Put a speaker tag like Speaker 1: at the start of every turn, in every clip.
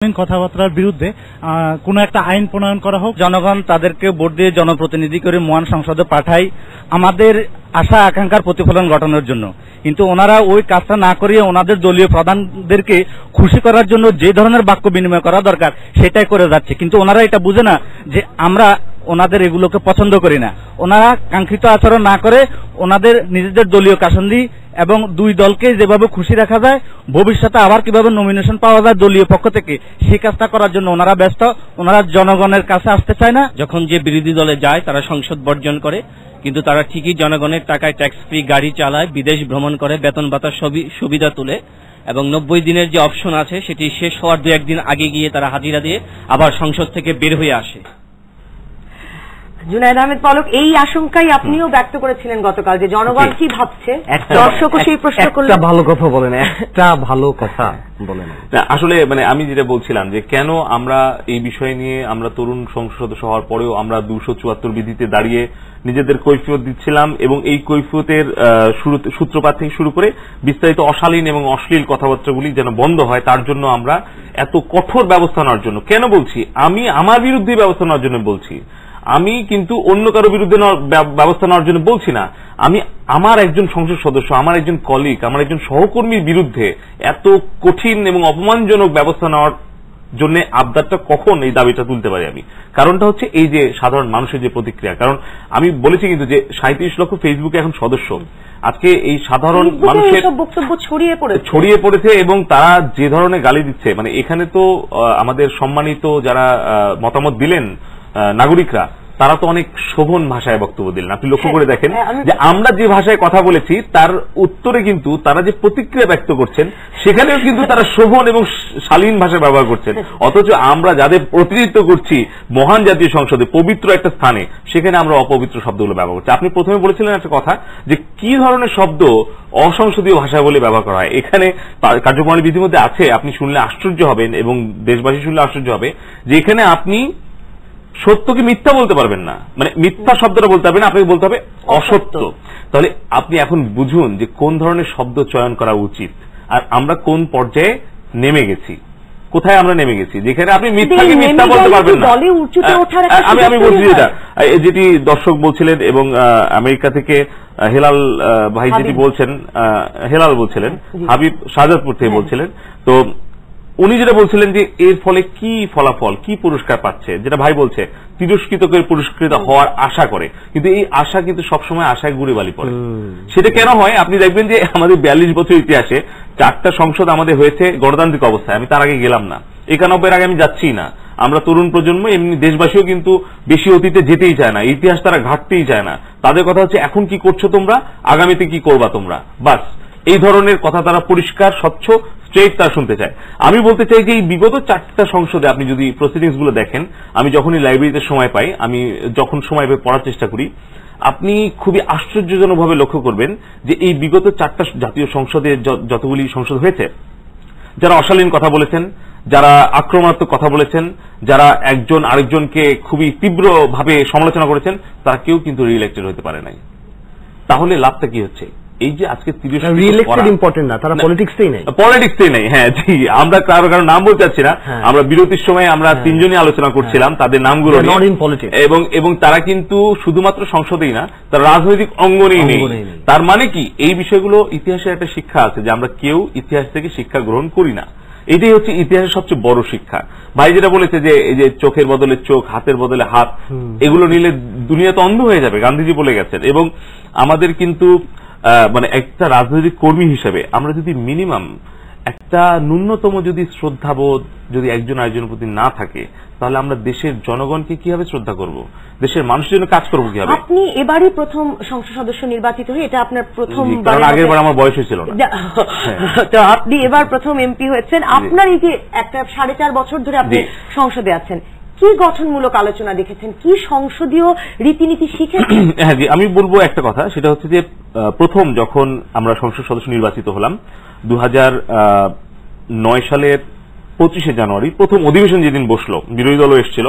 Speaker 1: কথাবার্তার বিরুদ্ধে কোন একটা আইন প্রণয়ন করা হোক,
Speaker 2: জনগণ তাদেরকে ভোট দিয়ে জনপ্রতিনিধি করে মহান সংসদে পাঠায় আমাদের আশা আকাঙ্ক্ষার প্রতিফলন ঘটানোর জন্য। কিন্তু ওনারা ওই কাজটা না করিয়ে ওনাদের দলীয় প্রধানদেরকে খুশি করার জন্য যে ধরনের বাক্য বিনিময় করা দরকার সেটাই করে যাচ্ছে। কিন্তু ওনারা এটা বুঝে না যে আমরা ওনাদের এগুলোকে পছন্দ করি না। ওনারা কাঙ্ক্ষিত আচরণ না করে ওনাদের নিজেদের দলীয় কাসন্দি এবং দুই দলকে যেভাবে খুশি রাখা যায়, ভবিষ্যতে আবার কিভাবে নমিনেশন পাওয়া যায় দলীয় পক্ষ থেকে, সেই কাজটা করার জন্য ওনারা ব্যস্ত। ওনারা জনগণের কাছে আসতে চায় না।
Speaker 3: যখন যে বিরোধী দলে যায় তারা সংসদ বর্জন করে, কিন্তু তারা ঠিকই জনগণের টাকায় ট্যাক্স ফ্রি গাড়ি চালায়, বিদেশ ভ্রমণ করে, বেতন ভাতা সুবিধা তুলে, এবং 90 দিনের যে অপশন আছে সেটি শেষ হওয়ার 2-1 দিন আগে গিয়ে তারা হাজিরা দিয়ে আবার সংসদ থেকে বের হয়ে আসে।
Speaker 4: জুনায়েদ আহমেদ পলক, এই আশঙ্কাই আপনিও ব্যক্ত করেছিলেন গতকাল যে জনগণ কি ভাবছে, দর্শকও সেই প্রশ্ন করলেন।
Speaker 5: একটা ভালো কথা বলেন, একটা ভালো কথা বলেন।
Speaker 6: আসলে আমি যেটা বলছিলাম যে কেন আমরা এই বিষয় নিয়ে আমরা তরুণ সংসদ সদস্য হওয়ার পরেও আমরা 274 বিধিতে দাঁড়িয়ে নিজেদের কৈফিয়ত দিচ্ছিলাম, এবং এই কৈফিয়তের সূত্রপাত থেকে শুরু করে বিস্তারিত অশালীন এবং অশ্লীল কথাবার্তাগুলি যেন বন্ধ হয়, তার জন্য আমরা এত কঠোর ব্যবস্থা নেওয়ার জন্য। কেন বলছি? আমি আমার বিরুদ্ধে ব্যবস্থা নেওয়ার জন্য বলছি, আমি কিন্তু অন্য কারো বিরুদ্ধে ব্যবস্থা নেওয়ার জন্য বলছি না। আমি আমার একজন সংসদ সদস্য, আমার একজন কলিগ, আমার একজন সহকর্মীর বিরুদ্ধে এত কঠিন এবং অপমানজনক ব্যবস্থা নেওয়ার জন্য আবদারটা কখন এই দাবিটা তুলতে পারি আমি? কারণটা হচ্ছে এই যে সাধারণ মানুষের যে প্রতিক্রিয়া। কারণ আমি বলেছি কিন্তু যে 37 লক্ষ ফেসবুকে এখন সদস্য। আজকে এই সাধারণ মানুষের
Speaker 4: বক্তব্য ছড়িয়ে
Speaker 6: পড়েছে এবং তারা যে ধরনের গালি দিচ্ছে, এখানে তো আমাদের সম্মানিত যারা মতামত দিলেন নাগরিকরা, তারা তো অনেক শোভন ভাষায় বক্তব্য দিলেন। আপনি লক্ষ্য করে দেখেন যে আমরা যে ভাষায় কথা বলেছি তার উত্তরে কিন্তু তারা যে প্রতিক্রিয়া ব্যক্ত করছেন সেখানেও কিন্তু তারা শোভন এবং শালীন ভাষা ব্যবহার করছেন। অথচ আমরা যাদের প্রতিনিধিত্ব করছি মহান জাতীয় সংসদে, পবিত্র একটা স্থানে, সেখানে আমরা অপবিত্র শব্দগুলো ব্যবহার করছি। আপনি প্রথমে বলেছিলেন একটা কথা যে কি ধরনের শব্দ অসংসদীয় ভাষা বলে ব্যবহার করা হয়। এখানে কার্যপ্রণালী বিধির মধ্যে আছে, আপনি শুনলে আশ্চর্য হবেন এবং দেশবাসী শুনলে আশ্চর্য হবে যে এখানে আপনি সত্যকে মিথ্যা বলতে পারবেন না, মিথ্যা শব্দটা বলতে পারবেন না, আপনাকে বলতে হবে অসত্য। তাহলে আপনি এখন বুঝুন যে কোন ধরনের শব্দ চয়ন করা উচিত, আর আমরা কোন পর্যায়ে নেমে গেছি, কোথায় আমরা নেমে গেছি, যেখানে আপনি মিথ্যাকে মিথ্যা বলতে পারবেন না। আমি বলছি যেটি দর্শক বলছিলেন এবং আমেরিকা থেকে হেলাল ভাই যেটি বলছেন, হেলাল বলছিলেন, হাবিব শাহজাদপুর থেকে বলছিলেন, তো উনি যেটা বলছিলেন যে এর ফলে কি ফলাফল, কি পুরস্কার পাচ্ছে, যেটা ভাই বলছে তিরস্কৃত করে পুরস্কৃত হওয়ার আশা করে, কিন্তু এই আশা কিন্তু সবসময় আশায় গুড়ে বালি পড়ে। সেটা কেন হয়? আপনি দেখবেন যে আমাদের 42 বছর ইতিহাসে 4টা সংসদ আমাদের হয়েছে গণতান্ত্রিক অবস্থায়। আমি তার আগে গেলাম না, 91 আগে আমি যাচ্ছি না। আমরা তরুণ প্রজন্ম, এমনি দেশবাসীও কিন্তু বেশি অতীতে যেতেই চায় না, ইতিহাস তারা ঘাটতেই চায় না। তাদের কথা হচ্ছে এখন কি করছো তোমরা, আগামীতে কি করবা তোমরা, বাস এই ধরনের কথা তারা পরিষ্কার স্বচ্ছ স্ট্রেট তারা শুনতে চায়। আমি বলতে চাই যে এই বিগত 4টা সংসদে আপনি যদি প্রসিডিংস গুলো দেখেন, আমি যখনই লাইব্রেরিতে সময় পাই, আমি যখন সময় পেয়ে পড়ার চেষ্টা করি, আপনি খুবই আশ্চর্যজনকভাবে লক্ষ্য করবেন যে এই বিগত 4টা জাতীয় সংসদে যতগুলি সংসদ হয়েছে, যারা অশালীন কথা বলেছেন, যারা আক্রমণাত্মক কথা বলেছেন, যারা একজন আরেকজনকে খুবই তীব্রভাবে সমালোচনা করেছেন, তারা কেউ কিন্তু রিইলেক্টেড হতে পারে নাই। তাহলে লাভটা কি হচ্ছে? এই যে আজকে
Speaker 5: ইম্পর্টেন্ট না, তারা পলিটিক্সেই
Speaker 6: নেই। হ্যাঁ জি, আমরা কারো নাম বলতে চাচ্ছি না। আমরা বিরতির সময় আমরা 3জনই আলোচনা করছিলাম তাদের নামগুলো এবং তারা কিন্তু শুধুমাত্র সংসদেই না, তারা রাজনৈতিক অঙ্গনেই নেই। তার মানে কি? এই বিষয়গুলো ইতিহাসের একটা শিক্ষা আছে যে আমরা কেউ ইতিহাস থেকে শিক্ষা গ্রহণ করি না। এটাই হচ্ছে ইতিহাসের সবচেয়ে বড় শিক্ষা। ভাই যেটা বলেছে যে এই যে চোখের বদলে চোখ, হাতের বদলে হাত, এগুলো নিলে দুনিয়া তো অন্ধ হয়ে যাবে, গান্ধীজি বলে গেছেন। এবং আমাদের কিন্তু একটা রাজনৈতিক কর্মী হিসেবে আমরা যদি মিনিমাম একটা ন্যূনতম যদি শ্রদ্ধাবোধ যদি একজন আরেকজনের প্রতি না থাকে, তাহলে আমরা দেশের জনগণকে কিভাবে শ্রদ্ধা করব, দেশের মানুষের জন্য কাজ করবো কিভাবে?
Speaker 4: আপনি এবারই প্রথম সংসদ সদস্য নির্বাচিত হয়ে, এটা আপনার প্রথম,
Speaker 6: কারণ আগের বার আমার বয়স হয়েছিল না।
Speaker 4: তো আপনি এবার প্রথম এমপি হয়েছেন। আপনার এই যে একটা 4.5 বছর ধরে আপনি সংসদে আছেন, কি গঠনমূলক আলোচনা দেখেছেন, কি সংসদীয় রীতিনীতি শিখেছেন?
Speaker 6: হ্যাঁ জি, আমি বলবো একটা কথা, সেটা হচ্ছে যে প্রথম যখন আমরা সংসদ সদস্য নির্বাচিত হলাম 2009 সালের 25শে জানুয়ারি, প্রথম অধিবেশন যেদিন বসলো, বিরোধী দলও এসেছিল,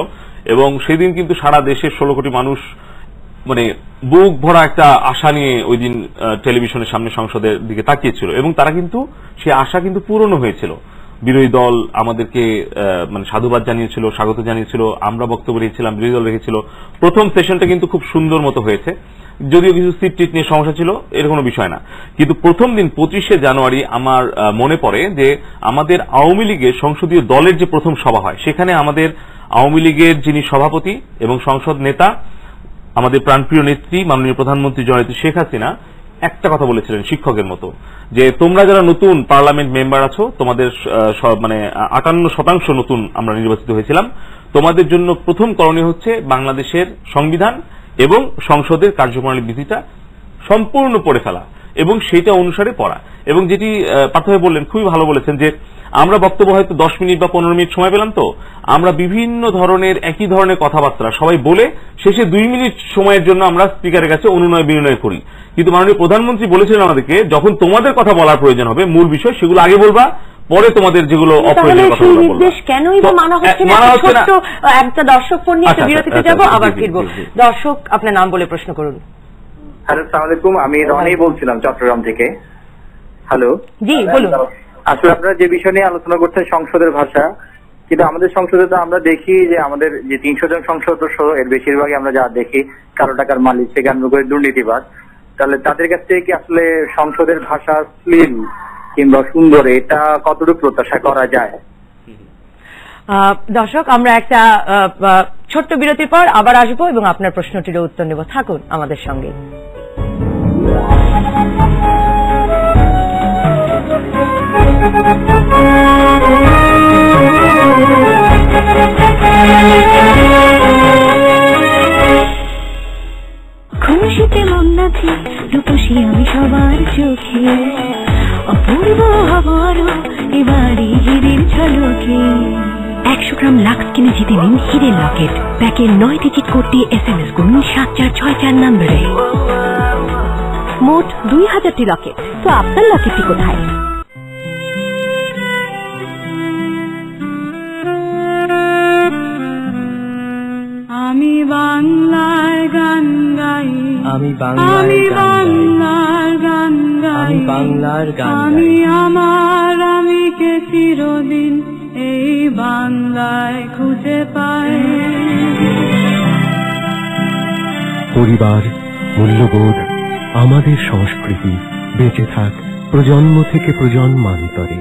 Speaker 6: এবং সেদিন কিন্তু সারা দেশের 16 কোটি মানুষ বুক ভরা একটা আশা নিয়ে ওই দিন টেলিভিশনের সামনে সংসদের দিকে তাকিয়েছিল, এবং তারা কিন্তু সেই আশা কিন্তু পূরণ হয়েছিল। বিরোধী দল আমাদেরকে মানে সাধুবাদ জানিয়েছিল, স্বাগত জানিয়েছিল, আমরা বক্তব্য রেখেছিলাম, বিরোধী দল রেখেছিল। প্রথম সেশনটা কিন্তু খুব সুন্দর মতো হয়েছে, যদিও কিছু সিট টিট নিয়ে সমস্যা ছিল, এর কোনো বিষয় না। কিন্তু প্রথম দিন 25শে জানুয়ারি আমার মনে পড়ে যে আমাদের আওয়ামী লীগের সংসদীয় দলের যে প্রথম সভা হয়, সেখানে আমাদের আওয়ামী লীগের যিনি সভাপতি এবং সংসদ নেতা, আমাদের প্রাণপ্রিয় নেত্রী মাননীয় প্রধানমন্ত্রী জননেত্রী শেখ হাসিনা একটা কথা বলেছিলেন শিক্ষকের মতো, যে তোমরা যারা নতুন পার্লামেন্ট মেম্বার আছো, তোমাদের মানে 58% নতুন আমরা নির্বাচিত হয়েছিলাম, তোমাদের জন্য প্রথম করণীয় হচ্ছে বাংলাদেশের সংবিধান এবং সংসদের কার্যপ্রণালী বিধিটা সম্পূর্ণ পড়ে ফেলা এবং সেটা অনুসারে পড়া। এবং যেটি পার্থ ভাই বললেন, খুবই ভালো বলেছেন, যে আমরা বক্তব্য হয়তো 10 মিনিট বা 15 মিনিট সময় পেলাম, তো আমরা বিভিন্ন ধরনের একই ধরনের কথাবার্তা সবাই বলে শেষে 2 মিনিট সময়ের জন্য আমরা স্পিকারের কাছে অনুনয় বিনয় করি। কিন্তু মাননীয় প্রধানমন্ত্রী বলেছিলেন আমাদেরকে, যখন তোমাদের কথা বলার প্রয়োজন হবে, মূল বিষয় সেগুলো আগে বলবা, পরে তোমাদের যেগুলো অপ্রয়োজনীয় কথা বলবা।
Speaker 4: নির্দেশ কেনই বা মানা হচ্ছে না? ছোট্ট একটা দর্শক ফোন নিয়ে বিরতিতে যাব, আবার ফিরবো। দর্শক, আপনার নাম বলে প্রশ্ন করুন।
Speaker 7: হ্যালো, আসসালামু আলাইকুম, আমি রনি বলছিলাম চট্টগ্রাম থেকে। হ্যালো, জি বলুন। আসলে আপনারা যে বিষয় নিয়ে আলোচনা করছেন সংসদের ভাষা, কিন্তু আমাদের সংসদে তো আমরা দেখি যে আমাদের যে 300 জন সংসদ সদস্য, এর বেশিরভাগই আমরা যা দেখি কারো টাকার মালিক থেকে আরম্ভ করে দুর্নীতিবাদ। তাহলে তাদের কাছ থেকে কি আসলে সংসদের ভাষা স্লিম কিংবা সুন্দর, এটা কতটুকু প্রত্যাশা করা যায়?
Speaker 4: দর্শক, আমরা একটা ছোট্ট বিরতির পর আবার আসবো এবং আপনার প্রশ্নটিরও উত্তর নেব। থাকুন আমাদের সঙ্গে।
Speaker 8: খুশিতে মন নাচে, রূপসী আমি সবার চোখে, অপূর্ব আমারও এবারে হিরের ঝলকে। 100 গ্রাম লাক্স কিনে জিতে নিন হিরের লকেট। প্যাকে 9 ডিজিট কোড দিয়ে SMS করুন 7464 নম্বরে। মোট 2000টি লকেট। তো আপনার লকেটটি কোথায়?
Speaker 9: আমি বাংলার গান গাই,
Speaker 10: আমি বাংলার
Speaker 9: গান গাই,
Speaker 10: আমি বাংলার গান গাই,
Speaker 9: আমি আমার আমিকে চিরদিন এই বাংলায় খুঁজে পাই।
Speaker 11: পরিবার, মূল্যবোধ, আমাদের সংস্কৃতি বেঁচে থাক প্রজন্ম থেকে প্রজন্মান্তরে।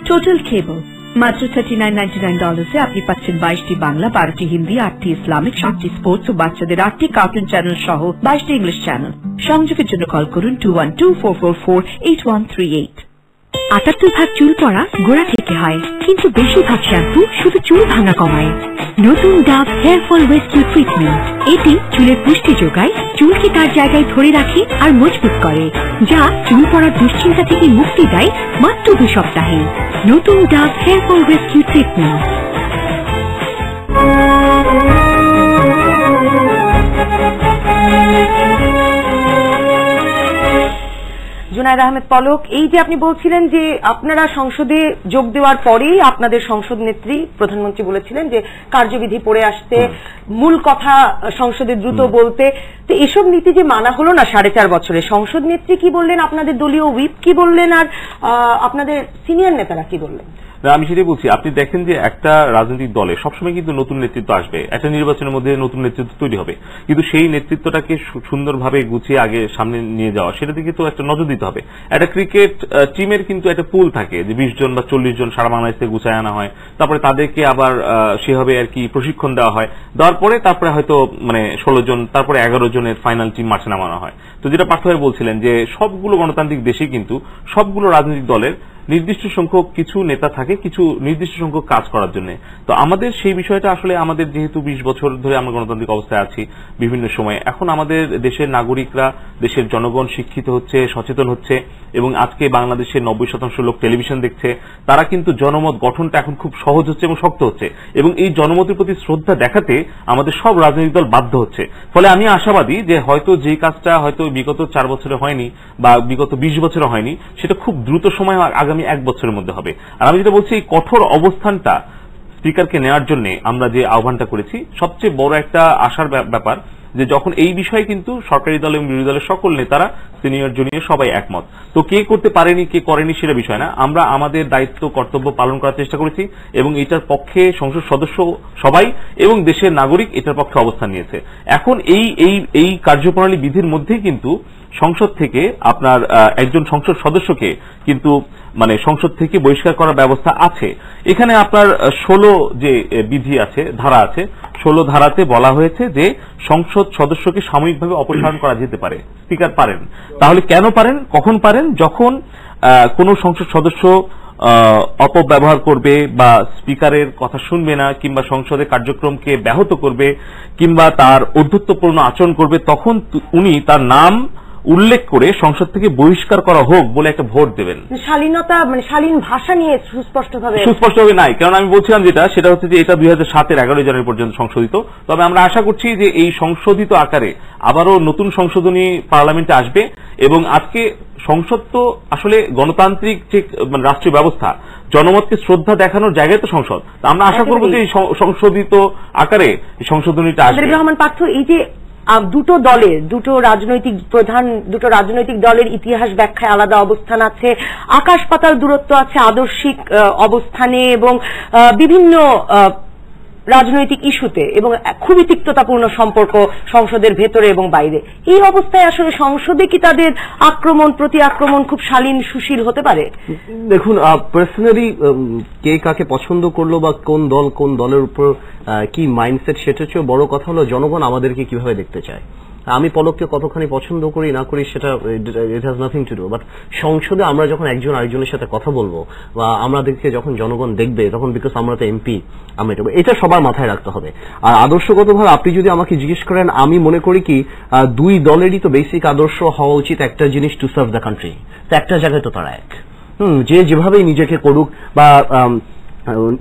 Speaker 8: টোটাল কেবল মাত্র $39.99 আপনি পাচ্ছেন 22টি বাংলা, 12টি হিন্দি, 8টি ইসলামিক, 7টি স্পোর্টস ও বাচ্চাদের 8টি কার্টুন চ্যানেল সহ 22টি ইংলিশ চ্যানেল। সংযোগের জন্য কল করুন 2124448138। 78% চুল পড়া গোড়া থেকে হয়, কিন্তু বেশিরভাগ শ্যাম্পু শুধু চুল ভাঙা কমায়। নতুন Dove hair fall rescue treatment, এটি চুলের পুষ্টি যোগায়, চুলকে তার জায়গায় ধরে রাখে আর মজবুত করে, যা চুল পড়ার দুশ্চিন্তা থেকে মুক্তি দেয় মাত্র 2 সপ্তাহে। নতুন Dove hair fall rescue treatment.
Speaker 4: Zunaid Ahmed Palak, এই যে আপনি বলছিলেন যে আপনারা সংসদে যোগ দেওয়ার পরেই আপনাদের সংসদ নেত্রী প্রধানমন্ত্রী বলেছিলেন যে কার্যবিধি পড়ে আসতে, মূল কথা সংসদে দ্রুত বলতে, তো এসব নীতি যে মানা হলো না 4.5 বছরে, সংসদ নেত্রী কি বললেন, আপনাদের দলীয় হুইপ কি বললেন, আর আপনাদের সিনিয়র নেতারা কি বললেন?
Speaker 6: আমি সেটাই বলছি, আপনি দেখেন যে একটা রাজনৈতিক দলে সবসময় কিন্তু নতুন নেতৃত্ব আসবে, একটা নির্বাচনের মধ্যে নতুন নেতৃত্ব তৈরি হবে, কিন্তু সেই নেতৃত্বটাকে সুন্দরভাবে গুছিয়ে আগে সামনে নিয়ে যাওয়া, সেটা দিকে তো একটা নজর দিতে হবে। একটা ক্রিকেট টিমের কিন্তু একটা পুল থাকে যে 20 জন বা 40 জন সারা বাংলাদেশ থেকে গুছায় আনা হয়, তারপরে তাদেরকে আবার সেভাবে আর কি প্রশিক্ষণ দেওয়া হয়, দেওয়ার পরে তারপরে হয়তো মানে 16 জন, তারপরে 11 জনের ফাইনাল টিম মাঠে নামানো হয়। তো যেটা পার্থ ভাই বলছিলেন যে সবগুলো গণতান্ত্রিক দেশে কিন্তু সবগুলো রাজনৈতিক দলের নির্দিষ্ট সংখ্যক কিছু নেতা থাকে কিছু নির্দিষ্ট সংখ্যক কাজ করার জন্য। তো আমাদের সেই বিষয়টা আসলে আমাদের যেহেতু 20 বছর ধরে আমরা গণতান্ত্রিক অবস্থায় আছি বিভিন্ন সময়ে, এখন আমাদের দেশের নাগরিকরা, দেশের জনগণ শিক্ষিত হচ্ছে, সচেতন হচ্ছে, এবং আজকে বাংলাদেশের 90% লোক টেলিভিশন দেখছে, তারা কিন্তু জনমত গঠনটা এখন খুব সহজ হচ্ছে এবং শক্ত হচ্ছে, এবং এই জনমতের প্রতি শ্রদ্ধা দেখাতে আমাদের সব রাজনৈতিক দল বাধ্য হচ্ছে। ফলে আমি আশাবাদী যে হয়তো যে কাজটা হয়তো বিগত 4 বছরে হয়নি বা বিগত 20 বছরে হয়নি, সেটা খুব দ্রুত সময় আগামী 1 বছরের মধ্যে হবে। আর আমি যেটা বলছি, এই কঠোর অবস্থানটা স্পিকারকে নেওয়ার জন্য আমরা যে আহ্বানটা করেছি, সবচেয়ে বড় একটা আশার ব্যাপার যে যখন এই বিষয়ে কিন্তু সরকারি দল এবং বিরোধী দলের সকল নেতারা সিনিয়র জুনিয়র সবাই একমত। তো কে করতে পারেনি কে করেনি সেটা বিষয় না, আমরা আমাদের দায়িত্ব কর্তব্য পালন করার চেষ্টা করেছি এবং এটার পক্ষে সংসদ সদস্য সবাই এবং দেশের নাগরিক এটার পক্ষে অবস্থান নিয়েছে। এখন এই কার্যপ্রণালী বিধির মধ্যেই কিন্তু সংসদ থেকে আপনার একজন সংসদ সদস্যকে কিন্তু মানে সংসদ থেকে বহিষ্কার করার ব্যবস্থা আছে। এখানে আপনার 16 যে বিধি আছে, ধারা আছে, 16 ধারাতে বলা হয়েছে যে সংসদ সদস্যকে সাময়িকভাবে অপসারণ করা যেতে পারে, স্পিকার পারেন। তাহলে কেন পারেন, কখন পারেন? যখন কোন সংসদ সদস্য অপব্যবহার করবে বা স্পিকারের কথা শুনবে না কিংবা সংসদের কার্যক্রমকে ব্যাহত করবে কিংবা তার ঔদ্ধত্যপূর্ণ আচরণ করবে, তখন উনি তার নাম উল্লেখ করে সংসদ থেকে বহিষ্কার করা হোক বলে একটা ভোট দেবেন।
Speaker 4: শালীনতা মানে শালীন ভাষা নিয়ে
Speaker 6: সুস্পষ্টভাবে নাই, কারণ আমি বলছিলাম সেটা হচ্ছে যে এটা 2007-এর 11 জানুয়ারি পর্যন্ত সংশোধিত। তবে আমরা আশা করছি যে এই সংশোধিত আকারে আবারও নতুন সংশোধনী পার্লামেন্টে আসবে এবং আজকে সংসদ তো আসলে গণতান্ত্রিক যে রাষ্ট্রীয় ব্যবস্থা, জনমতকে শ্রদ্ধা দেখানোর জায়গায় তো সংসদ। আমরা আশা করব যে এই সংশোধিত আকারে সংশোধনীটা আসবে।
Speaker 4: রহমান পার্থ, এই যে দুটো রাজনৈতিক দলের ইতিহাস ব্যাখ্যায় আলাদা অবস্থান আছে, আকাশ পাতাল দূরত্ব আছে আদর্শিক অবস্থানে এবং বিভিন্ন রাজনৈতিক ইস্যুতে, এবং খুবই তিক্ততাপূর্ণ সম্পর্ক সংসদের ভেতরে এবং বাইরে। এই অবস্থায় আসলে সংসদে কি তাদের প্রতি আক্রমণ খুব শালীন সুশীল হতে পারে?
Speaker 5: দেখুন, পার্সোনালি কে কাকে পছন্দ করলো বা কোন দলের উপর কি মাইন্ডসেট, সেটা চেয়ে বড় কথা হলো জনগণ আমাদেরকে কিভাবে দেখতে চায়। আমি পলককে কতখানি পছন্দ করি না করি সেটা it has nothing to do, but সংসদে আমরা যখন একজন আরেকজনের সাথে কথা বলবো বা আমাদেরকে যখন জনগণ দেখবে তখন বিকজ আমরা তো এমপি, আমরা এটা সবার মাথায় রাখতে হবে। আর আদর্শগতভাবে আপনি যদি আমাকে জিজ্ঞেস করেন, আমি মনে করি কি দুই দলেরই তো বেসিক আদর্শ হওয়া উচিত একটা জিনিস, টু সার্ভ দ্য কান্ট্রি। তো একটা জায়গায় তো তারা এক, যে যেভাবেই নিজেকে করুক বা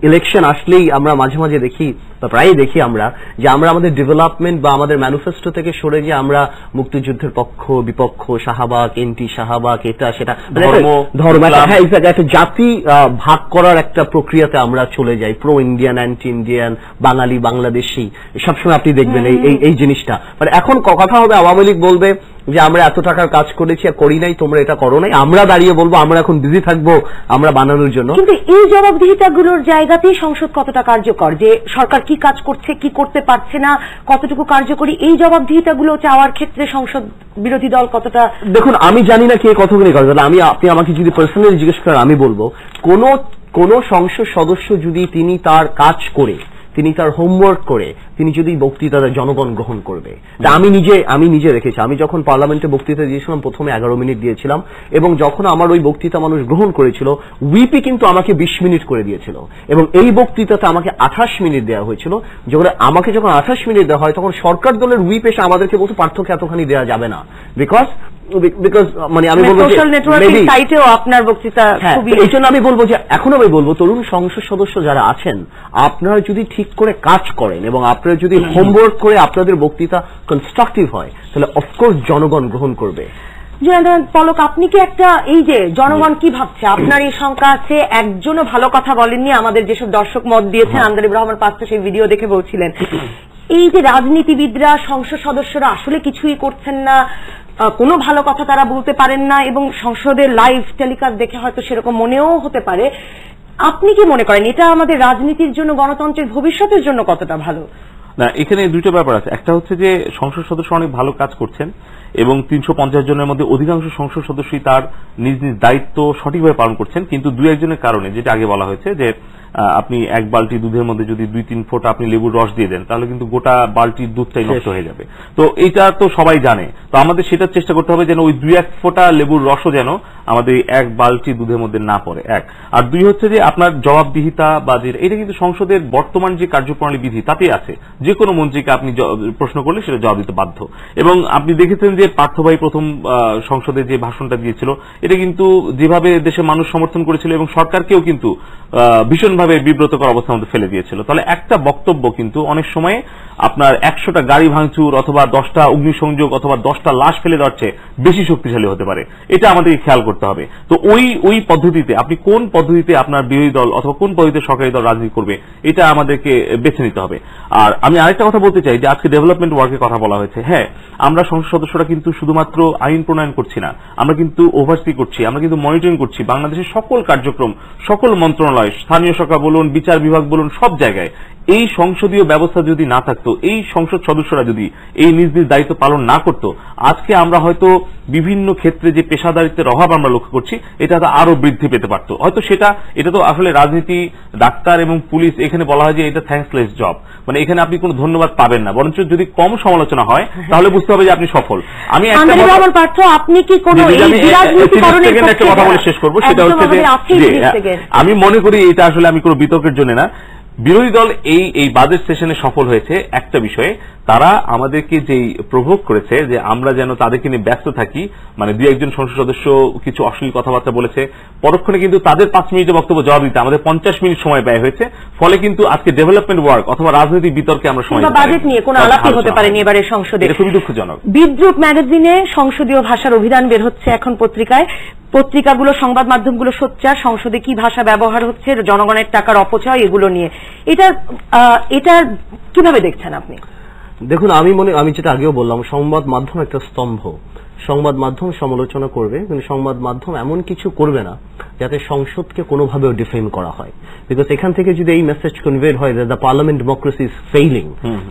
Speaker 5: ইলেকশন আসলেই আমরা মাঝে মাঝে দেখি বা প্রায়ই দেখি আমরা যে আমরা আমাদের ডেভেলপমেন্ট বা আমাদের ম্যানিফেস্টো থেকে সরে গিয়ে আমরা মুক্তিযুদ্ধের পক্ষ বিপক্ষ, শাহবাগ এন্টি শাহবাগ, এটা সেটা ধর্ম একটা জাতি ভাগ করার একটা প্রক্রিয়াতে আমরা চলে যাই, প্রো ইন্ডিয়ান অ্যান্টি ইন্ডিয়ান, বাঙালি বাংলাদেশি, সবসময় আপনি দেখবেন এই জিনিসটা। মানে এখন কথা হবে আওয়ামী লীগ বলবে যে আমরা এত টাকার কাজ করেছি আর করি নাই, তোমরা এটা করো নাই, আমরা দাঁড়িয়ে বলবো আমরা এখন বিজি থাকবো আমরা বানানোর জন্য।
Speaker 4: কিন্তু এই জবাবদিহিতাগুলোর জায়গাতেই সংসদ কতটা কার্যকর, যে সরকার কি কাজ করছে কি করতে পারছে না কতটুকু কার্যকরী, এই জবাবদিহিতাগুলো চাওয়ার ক্ষেত্রে সংসদ বিরোধী দল কতটা?
Speaker 5: দেখুন, আমি জানি না কে কতগুলি করে, আপনি আমাকে যদি পার্সোনালি জিজ্ঞেস করেন আমি বলবো কোন সংসদ সদস্য যদি তিনি তার কাজ করে, তিনি তার হোমওয়ার্ক করে, তিনি যদি বক্তৃতা জনগণ গ্রহণ করবে। আমি নিজে রেখেছি, আমি যখন পার্লামেন্টে বক্তৃতা দিয়েছিলাম প্রথমে 11 মিনিট দিয়েছিলাম এবং যখন আমার ওই বক্তৃতা মানুষ গ্রহণ করেছিল, উইপি কিন্তু আমাকে 20 মিনিট করে দিয়েছিল এবং এই বক্তৃতাতে আমাকে 28 মিনিট দেওয়া হয়েছিল। আমাকে যখন 28 মিনিট দেওয়া হয় তখন সরকার দলের উইপ এসে আমাদেরকে বলতো পার্থক্য এতখানি দেওয়া যাবে না, বিকজ মানে আমি বলবো সোশ্যাল নেটওয়ার্কিং সাইটেও আপনার বক্তৃতা খুবই, এই জন্য আমি বলবো যে এখন আমি বলবো তরুণ সংসদ সদস্য যারা আছেন, আপনারা যদি ঠিক করে কাজ করেন এবং আপনারা যদি হোমওয়ার্ক করে আপনাদের বক্তৃতা কনস্ট্রাকটিভ হয় তাহলে অফকোর্স জনগণ গ্রহণ করবে।
Speaker 4: পলক, আপনি কি একটা এই যে জনগণ কি ভাবছে আপনার এই শঙ্কা আছে? একজনও ভালো কথা বলেননি, আমাদের যেসব দর্শক মত দিয়েছেন আন্দালিব রহমান পার্থ সেই ভিডিও দেখে বলছিলেন এই যে রাজনীতিবিদরা সংসদ সদস্যরা আসলে কিছুই করছেন না, কোনো ভালো কথা তারা বলতে পারেন না এবং সংসদের লাইভ টেলিকাস্ট দেখে হয়তো সেরকম মনেও হতে পারে। আপনি কি মনে করেন এটা আমাদের রাজনীতির জন্য, গণতন্ত্রের ভবিষ্যতের জন্য কতটা ভালো?
Speaker 6: না, এখানে দুটো ব্যাপার আছে। একটা হচ্ছে যে সংসদ সদস্য অনেক ভালো কাজ করছেন এবং 350 জনের মধ্যে অধিকাংশ সংসদ সদস্যই তার নিজ নিজ দায়িত্ব সঠিকভাবে পালন করছেন, কিন্তু 2-1 জনের কারণে, যেটা আগে বলা হয়েছে যে আপনি এক বালতি দুধের মধ্যে যদি 2-3 ফোঁটা আপনি লেবুর রস দিয়ে দেন তাহলে কিন্তু গোটা বালতির দুধটাই নষ্ট হয়ে যাবে। তো এইটা তো সবাই জানে, তো আমাদের সেটার চেষ্টা করতে হবে যেন ওই 2-1 ফোঁটা লেবুর রসও যেন আমাদের এক বালতি দুধের মধ্যে না পড়ে, এক। আর 2 হচ্ছে যে আপনার জবাবদিহিতা বা এটা কিন্তু সংসদের বর্তমান যে কার্যপ্রণালী বিধি তাতেই আছে, যে কোনো মন্ত্রীকে আপনি প্রশ্ন করলে সেটা জবাব দিতে বাধ্য। এবং আপনি দেখেছেন যে পার্থ ভাই প্রথম সংসদে যে ভাষণটা দিয়েছিল এটা কিন্তু যেভাবে দেশের মানুষ সমর্থন করেছিল এবং সরকারকেও কিন্তু ভীষণভাবে বিব্রতকর অবস্থার মধ্যে ফেলে দিয়েছিল। তাহলে একটা বক্তব্য কিন্তু অনেক সময় আপনার 100টা গাড়ি ভাঙচুর অথবা 10টা অগ্নিসংযোগ অথবা 10টা লাশ ফেলে দেওয়ার চেয়ে বেশি শক্তিশালী হতে পারে, এটা আমাদেরকে খেয়াল করতে হবে। তো ওই পদ্ধতিতে আপনি কোন পদ্ধতিতে আপনার বিরোধী দল অথবা কোন পদ্ধতিতে সরকারি দল রাজনীতি করবে এটা আমাদেরকে বেছে নিতে হবে। আর আমি আরেকটা কথা বলতে চাই যে আজকে ডেভেলপমেন্ট ওয়ার্কের কথা বলা হয়েছে। হ্যাঁ, আমরা সংসদ সদস্যরা কিন্তু শুধুমাত্র আইন প্রণয়ন করছি না, আমরা কিন্তু ওভারসি করছি, আমরা কিন্তু মনিটরিং করছি বাংলাদেশের সকল কার্যক্রম, সকল মন্ত্রণালয়, স্থানীয় সরকার বলুন, বিচার বিভাগ বলুন, সব জায়গায় এই সংসদীয় ব্যবস্থা যদি না থাকতো, এই সংসদ সদস্যরা যদি এই নিজ নিজ দায়িত্ব পালন না করত, আজকে আমরা হয়তো বিভিন্ন ক্ষেত্রে যে পেশাদারিত্বের অভাব আমরা লক্ষ্য করছি এটা আরো বৃদ্ধি পেতে পারত। হয়তো এটা তো আসলে রাজনীতি, ডাক্তার এবং পুলিশ, এখানে বলা হয় যে এটা থ্যাঙ্কসলেস জব, মানে এখানে আপনি কোনো ধন্যবাদ পাবেন না, বরঞ্চ যদি কম সমালোচনা হয় তাহলে বুঝতে হবে যে আপনি সফল। আমি একটা কথা বলে শেষ করবো, সেটা হচ্ছে যে আমি মনে করি এটা আসলে আমি কোনো বিতর্কের জন্য না। বিরোধী দল এই বাজেট সেশনে সফল হয়েছে একটা বিষয়ে, তারা আমাদেরকে যেই প্রভোগ করেছে যে আমরা যেন তাদেরকে নিয়ে ব্যস্ত থাকি, মানে দুই একজন সংসদ সদস্য কিছু অশ্লীল কথাবার্তা বলেছে, পরক্ষণে কিন্তু তাদের 5 মিনিটের বক্তব্য জবাব দিতে আমাদের 50 মিনিট সময় ব্যয় হয়েছে। ফলে কিন্তু আজকে ডেভেলপমেন্ট ওয়ার্ক অথবা রাজনৈতিক বিতর্কে আমরা সময়
Speaker 4: বাজেট নিয়ে কোনো আলাপই হতে পারেনি এবারে সংসদে।
Speaker 6: এটা খুবই দুঃখজনক।
Speaker 4: বিদ্রুপ ম্যাগাজিনে সংসদীয় ভাষার অভিধান বের হচ্ছে এখন পত্রিকায়, পত্রিকাগুলো, সংবাদ মাধ্যমগুলো সোচ্চার সংসদে কি ভাষা ব্যবহার হচ্ছে, জনগণের টাকার অপচয়, এগুলো নিয়ে। এটা কিভাবে দেখছেন আপনি?
Speaker 5: দেখুন, আমি যেটা আগেও বললাম, সংবাদ মাধ্যম একটা স্তম্ভ। সংবাদ মাধ্যম সমালোচনা করবে, কিন্তু সংবাদ মাধ্যম এমন কিছু করবে না যাতে সংসদকে কোনোভাবেও ডিফেম করা হয়। বিকজ এখান থেকে যদি এই মেসেজ কনভেড হয় যে the parliament democracy is failing,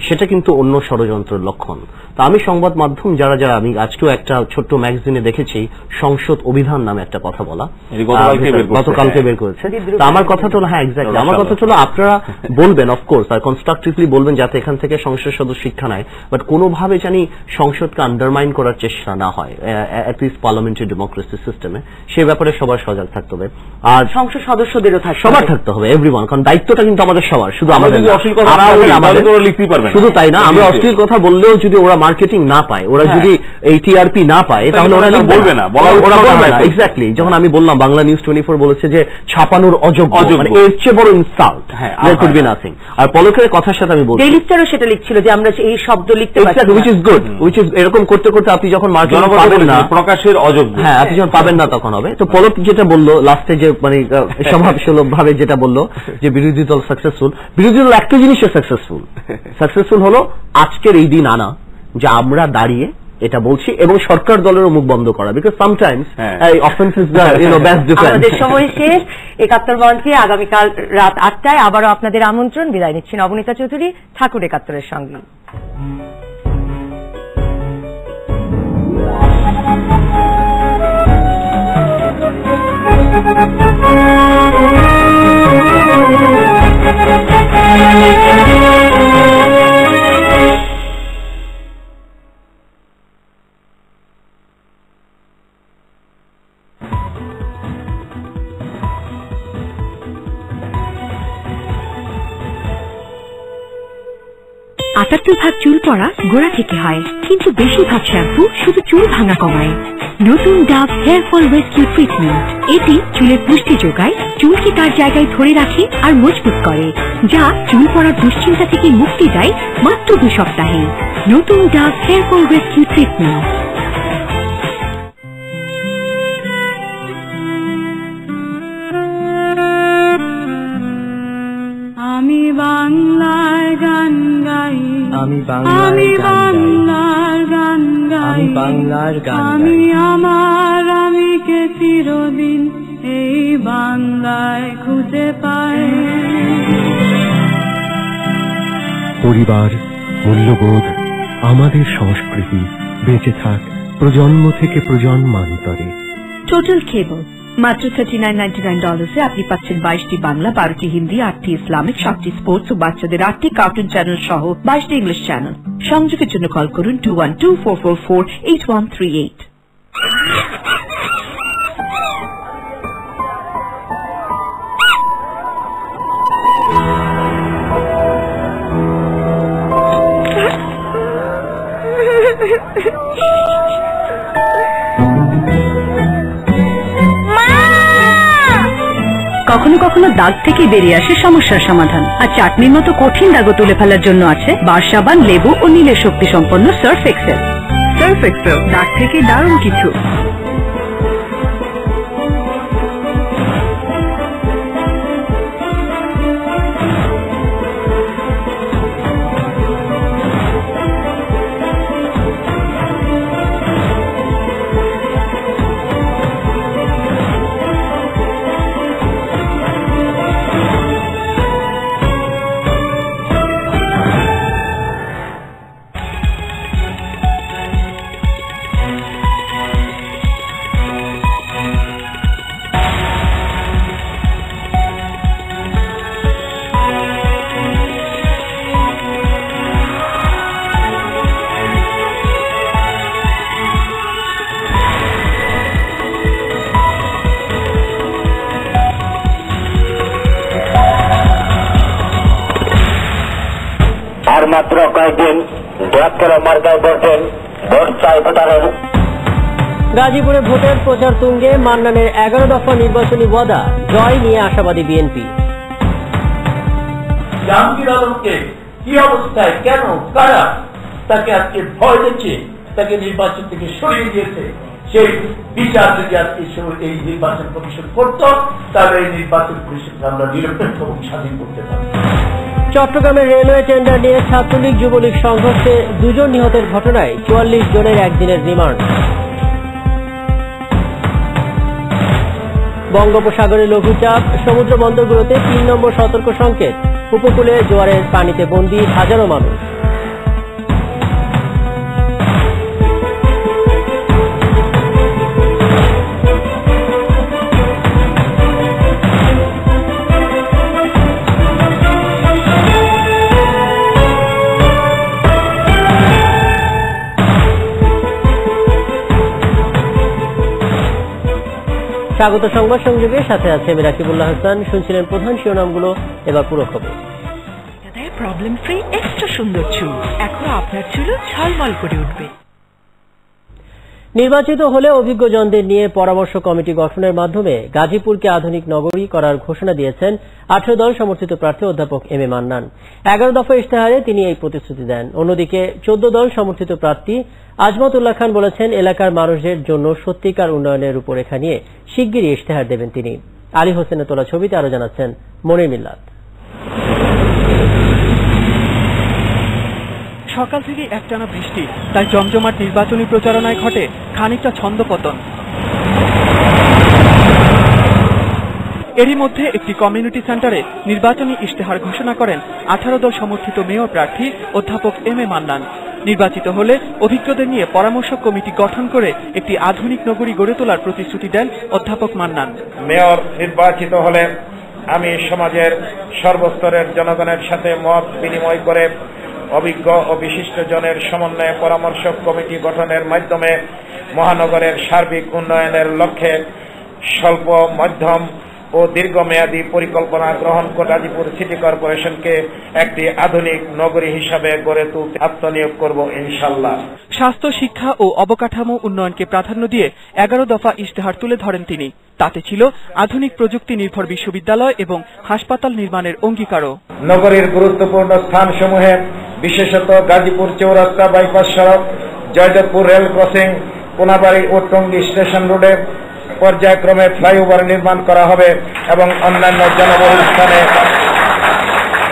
Speaker 5: সেটা কিন্তু অন্য ষড়যন্ত্রের লক্ষণ। তো আমি সংবাদ মাধ্যম যারা আমি আজকেও একটা ছোট্ট ম্যাগাজিনে দেখেছি সংসদ অভিধান নামে একটা কথা বলা, গতকালকে বের করেছে। তো আমার কথাটা হলো, হ্যাঁ এক্স্যাক্টলি, আমার কথা হলো আপনারা বলবেন অফকোর্স আর কনস্ট্রাকটিভলি বলবেন যাতে এখান থেকে সংসদ সদস্য শিক্ষা নেয়, বাট কোনোভাবে জানি সংসদকে আন্ডারমাইন করার চেষ্টা না হয় অ্যাট লিস্ট পার্লামেন্টারি ডেমোক্রেসি সিস্টেমে। সে ব্যাপারে সবার সজাগ থাকতে হবে, আর সংসদ সদস্যদেরও সবার থাকতে হবে, এভরিওয়ান, কারণ দায়িত্বটা কিন্তু আমাদের সবার, শুধু আমাদের শুধু তাই না। আমরা অশ্লীল কথা বললেও যদি ওরা মার্কেটিং না পায়, ওরা যদি এই টিআরপি না পায়, তাহলে ওরা বলবে না, ওরা বলবে না। এক্স্যাক্টলি, যখন আমি বললাম বাংলা নিউজ 24 বলেছে যে ছাপানোর অযোগ্য, মানে এর চেয়ে বড় insult there could be nothing. আর পলকের কথার সাথে আমি বলছি,
Speaker 4: ডেইলি স্টারও সেটা লিখছিল যে আমরা এই শব্দ লিখতে পারছি,
Speaker 5: which is good, which is এরকম করতে করতে আপনি যখন মার্কেটিং পাবেন না,
Speaker 6: প্রকাশের অযোগ্য,
Speaker 5: হ্যাঁ আপনি যখন পাবেন না তখন হবে। তো পলক যেটা বললো লাস্টে, যে মানে স্বভাবসুলভ ভাবে যেটা বললো যে বিরোধী দল সাকসেসফুল, বিরোধী দল একটা জিনিসে সাকসেসফুল হলো আজকের এই দিন আনা যে আমরা দাঁড়িয়ে এটা বলছি এবং সরকার দলেরও মুখ বন্ধ করা, because sometimes offence is the best defence.
Speaker 4: আমাদের সময় শেষ। 71 মঞ্চে আগামীকাল রাত 8টায় আবারও আপনাদের আমন্ত্রণ। বিদায় নিচ্ছি নবনীতা চৌধুরী। থাকুন 71-এর সঙ্গে।
Speaker 8: ভাগ চুল পড়া গোড়া থেকে হয়, কিন্তু বেশিরভাগ শ্যাম্পু শুধু চুল ভাঙা কমায়। নতুন Dove hair fall rescue treatment, এটি চুলের পুষ্টি যোগায়, চুলকে তার জায়গায় ধরে রাখে আর মজবুত করে, যা চুল পড়ার দুশ্চিন্তা থেকে মুক্তি দেয় মাত্র 2 সপ্তাহে। নতুন Dove hair fall rescue treatment.
Speaker 9: আমি বাংলার গান গাই,
Speaker 10: আমি বাংলার
Speaker 9: গান গাই,
Speaker 10: আমি বাংলার গান গাই,
Speaker 9: আমি আমার আমিকে চিরদিন এই বাংলায় খুঁজে পাই।
Speaker 11: পরিবার, মূল্যবোধ, আমাদের সংস্কৃতি বেঁচে থাক প্রজন্ম থেকে প্রজন্মান্তরে।
Speaker 8: টোটাল কেবল মাত্র $39.99 আপনি পাচ্ছেন 22টি বাংলা, 12টি হিন্দি, 8টি ইসলামিক, 7টি স্পোর্টস ও বাচ্চাদের 8টি কার্টুন চ্যানেল সহ 22টি ইংলিশ চ্যানেল। সংযোগের জন্য কল করুন 2124448138। কখনো কখনো দাগ থেকে বেরিয়ে আসে সমস্যার সমাধান। আর চাটনির মতো কঠিন দাগও তুলে ফেলার জন্য আছে বার সাবান, লেবু ও নীলের শক্তি সম্পন্ন সার্ফ এক্সেল। সার্ফ এক্সেল, দাগ থেকে দারুণ কিছু।
Speaker 12: মাত্র কয়েকদিন বৃহত্তর মার্কায় ভোটের ভোট চাই ভোটারের। গাজীপুরে ভোটের প্রচার তুঙ্গে, মান্নানের 11 দফা নির্বাচনী ওয়াদা, জয় নিয়ে আশাবাদী বিএনপি।
Speaker 13: জাহাঙ্গীর আলমকে কি অবস্থায়, কেন, কারা তাকে আজকে ভয় দিচ্ছে, তাকে নির্বাচন থেকে সরিয়ে দিয়েছে, সেই বিচার যদি আজকে এই নির্বাচন কমিশন করত, তাহলে এই নির্বাচন কমিশনকে আমরা নিরপেক্ষ এবং স্বাধীন করতে পারব।
Speaker 12: চট্টগ্রামের রেলওয়ে টেন্ডার নিয়ে ছাত্রলীগ যুবলীগ সংঘর্ষে 2 জন নিহতের ঘটনায় 44 জনের একদিনের রিমান্ড। বঙ্গোপসাগরে লঘুচাপ, সমুদ্র বন্দরগুলোতে 3 নম্বর সতর্ক সংকেত, উপকূলে জোয়ারের পানিতে বন্দী হাজারো মানুষ। স্বাগত সংবাদ সংযোগের সাথে আছে আমি রাকিবুল্লাহ হাসান। শুনছিলেন প্রধান শিরোনামগুলো, এবার পুরো খবর।
Speaker 8: প্রবলেম ফ্রি এক্সট্রা সুন্দর চুল, এখন আপনার চুল ঝলমল করে উঠবে।
Speaker 12: নির্বাচিত হলে অভিজ্ঞজনদের নিয়ে পরামর্শ কমিটি গঠনের মাধ্যমে গাজীপুরকে আধুনিক নগরী করার ঘোষণা দিয়েছেন 18 দল সমর্থিত প্রার্থী অধ্যাপক এম এ মান্নান। 11 দফা ইশতেহারে তিনি এই প্রতিশ্রুতি দেন। অন্যদিকে 14 দল সমর্থিত প্রার্থী আজমত উল্লাহ খান বলেছেন, এলাকার মানুষের জন্য সত্যিকার উন্নয়নের রূপরেখা নিয়ে শিগগিরই ইশতেহার দেবেন তিনি। আলী হোসেনের তোলা ছবিতে আরো জানাচ্ছেন মনির মিল্লাত।
Speaker 14: সকাল থেকে একটানা বৃষ্টি, তাই জমজমাট নির্বাচনী প্রচারণায় ঘটে খানিকটা ছন্দপতন। এরই মধ্যে একটি কমিউনিটি সেন্টারে নির্বাচনী ইশতেহার ঘোষণা করেন 18 দল সমর্থিত মেয়র প্রার্থী অধ্যাপক এম এ মান্নান। নির্বাচিত হলে অভিজ্ঞদের নিয়ে পরামর্শ কমিটি গঠন করে একটি আধুনিক নগরী গড়ে তোলার প্রতিশ্রুতি দেন অধ্যাপক মান্নান।
Speaker 15: মেয়র নির্বাচিত হলে আমি সমাজের সর্বস্তরের জনগণের সাথে মত বিনিময় করে অভিজ্ঞ ও বিশিষ্ট জনের সমন্বয়ে পরামর্শ কমিটি গঠনের মাধ্যমে মহানগরের সার্বিক উন্নয়নের লক্ষ্যে স্বল্প, মধ্যম ও দীর্ঘমেয়াদী পরিকল্পনা গ্রহণ করে গাজীপুর সিটি কর্পোরেশনকে একটি আধুনিক নগরী হিসাবে গড়ে তুলতে আত্মনিয়োগ করব ইনশাআল্লাহ।
Speaker 14: স্বাস্থ্য, শিক্ষা ও অবকাঠামো উন্নয়নকে প্রাধান্য দিয়ে 11 দফা ইশতেহার তুলে ধরেন তিনি। তাতে ছিল আধুনিক প্রযুক্তি নির্ভর বিশ্ববিদ্যালয় এবং হাসপাতাল নির্মাণের অঙ্গীকারও।
Speaker 15: নগরীর গুরুত্বপূর্ণ স্থানসমূহে বিশেষত গাজীপুর চৌরাস্তা বাইপাস সড়ক, জয়দেবপুর রেল ক্রসিং, কোনাবাড়ি ও টঙ্গী স্টেশন রোডে পর্যায়ক্রমে ফ্লাইওভার নির্মাণ করা হবে এবং অন্যান্য জনবহুল স্থানে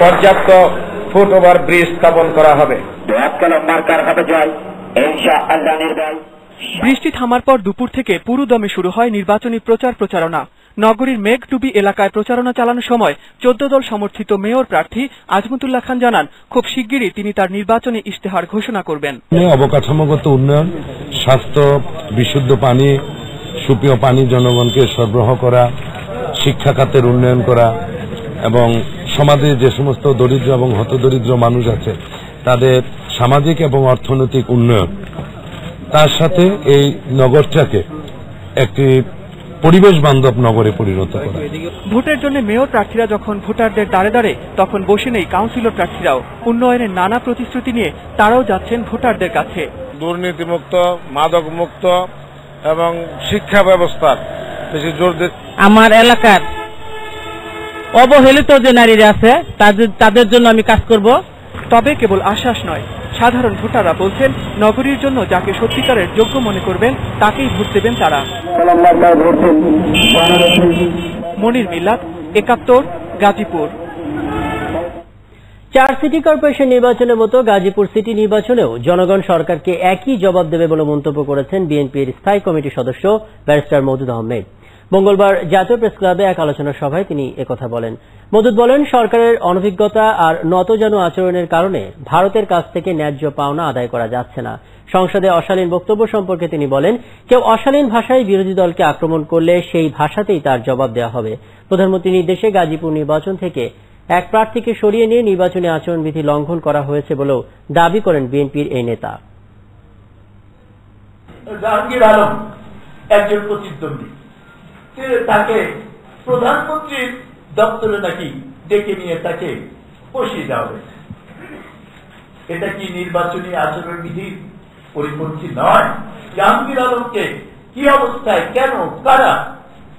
Speaker 15: পর্যাপ্ত ফুটওভার ব্রিজ স্থাপন করা হবে।
Speaker 14: বৃষ্টি থামার পর দুপুর থেকে পুরোদমে শুরু হয় নির্বাচনী প্রচারণা। নগরীর মেঘডুবি এলাকায় প্রচারণা চালানোর সময় 14 দল সমর্থিত মেয়র প্রার্থী আজমতুল্লাহ খান জানান, খুব শিগগিরই তিনি তার নির্বাচনী ইশতেহার ঘোষণা করবেন।
Speaker 16: অবকাঠামোগত উন্নয়ন, স্বাস্থ্য, বিশুদ্ধ পানি, সুপেয় পানি জনগণকে সরবরাহ করা, শিক্ষা খাতের উন্নয়ন করা এবং সমাজে যে সমস্ত দরিদ্র এবং হতদরিদ্র মানুষ আছে তাদের সামাজিক এবং অর্থনৈতিক উন্নয়ন, তার সাথে এই নগরটাকে একটি পরিবেশ বান্ধব নগরে পরিণত করা।
Speaker 14: ভোটের জন্য মেয়র প্রার্থীরা যখন ভোটারদের দ্বারে দ্বারে, তখন বসে নেই কাউন্সিলর প্রার্থীরাও। উন্নয়নের নানা প্রতিশ্রুতি নিয়ে তারাও যাচ্ছেন ভোটারদের কাছে।
Speaker 17: দুর্নীতিমুক্ত, মাদক মুক্ত এবং শিক্ষা ব্যবস্থার বেশি জোর দিচ্ছে।
Speaker 18: আমার এলাকার অবহেলিত যে নারীরা আছে তাদের জন্য আমি কাজ করব।
Speaker 14: তবে কেবল আশ্বাস নয়, সাধারণ ভোটাররা বলছেন নগরীর জন্য যাকে সত্যিকারের যোগ্য মনে করবেন তাকেই ভোট দেবেন তারা। মনির মিল্লাত, 71, গাজীপুর।
Speaker 12: 4 সিটি কর্পোরেশন নির্বাচনের মতো গাজীপুর সিটি নির্বাচনেও জনগণ সরকারকে একই জবাব দেবে বলে মন্তব্য করেছেন বিএনপির স্থায়ী কমিটির সদস্য ব্যারিস্টার মওদুদ আহমেদ। মঙ্গলবার জাতীয় প্রেস ক্লাবে এক আলোচনা সভায় তিনি একথা বলেন। মওদুদ বলেন, সরকারের অনভিজ্ঞতা আর নতজানু আচরণের কারণে ভারতের কাছ থেকে ন্যায্য পাওনা আদায় করা যাচ্ছে না। সংসদে অশালীন বক্তব্য সম্পর্কে তিনি বলেন, কেউ অশালীন ভাষায় বিরোধী দলকে আক্রমণ করলে সেই ভাষাতেই তার জবাব দেওয়া হবে। প্রধানমন্ত্রীর নির্দেশে গাজীপুর নির্বাচন থেকে এক প্রার্থীকে সরিয়ে নিয়ে নির্বাচনী আচরণবিধি লঙ্ঘন করা হয়েছে বলেও দাবি করেন বিএনপির এই নেতা।
Speaker 13: জাহাঙ্গীর আলম একজন প্রতিদ্বন্দ্বী, তাকে প্রধানমন্ত্রীর দপ্তরে নাকি ডেকে নিয়ে তাকে বসিয়ে দেওয়া হয়েছে। এটা কি নির্বাচনী আচরণ বিধির পরিপন্থী নয়? জাহাঙ্গীর আলমকে কি অবস্থায়, কেন, কারা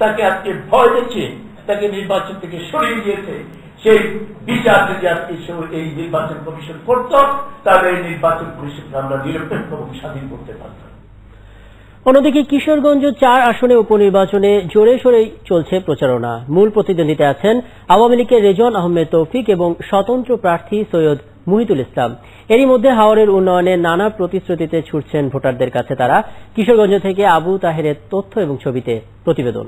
Speaker 13: তাকে আজকে ভয় দেখিয়ে তাকে নির্বাচন থেকে সরিয়ে দিয়েছে, সেই বিচার যদি আজকে এই নির্বাচন কমিশন করত, তাহলে এই নির্বাচন কমিশনকে আমরা নিরপেক্ষ এবং স্বাধীন করতে পারতাম।
Speaker 12: অন্যদিকে কিশোরগঞ্জ 4 আসনে উপনির্বাচনে জোরে সোরে চলছে প্রচারণা। মূল প্রতিদ্বন্দ্বিতা আছেন আওয়ামী লীগের রেজওয়ান আহমেদ তৌফিক এবং স্বতন্ত্র প্রার্থী সৈয়দ মুহিতুল ইসলাম। এরই মধ্যে হাওরের উন্নয়নে নানা প্রতিশ্রুতিতে ছুটছেন ভোটারদের কাছে তারা। কিশোরগঞ্জ থেকে আবু তাহেরের তথ্য এবং ছবিতে প্রতিবেদন।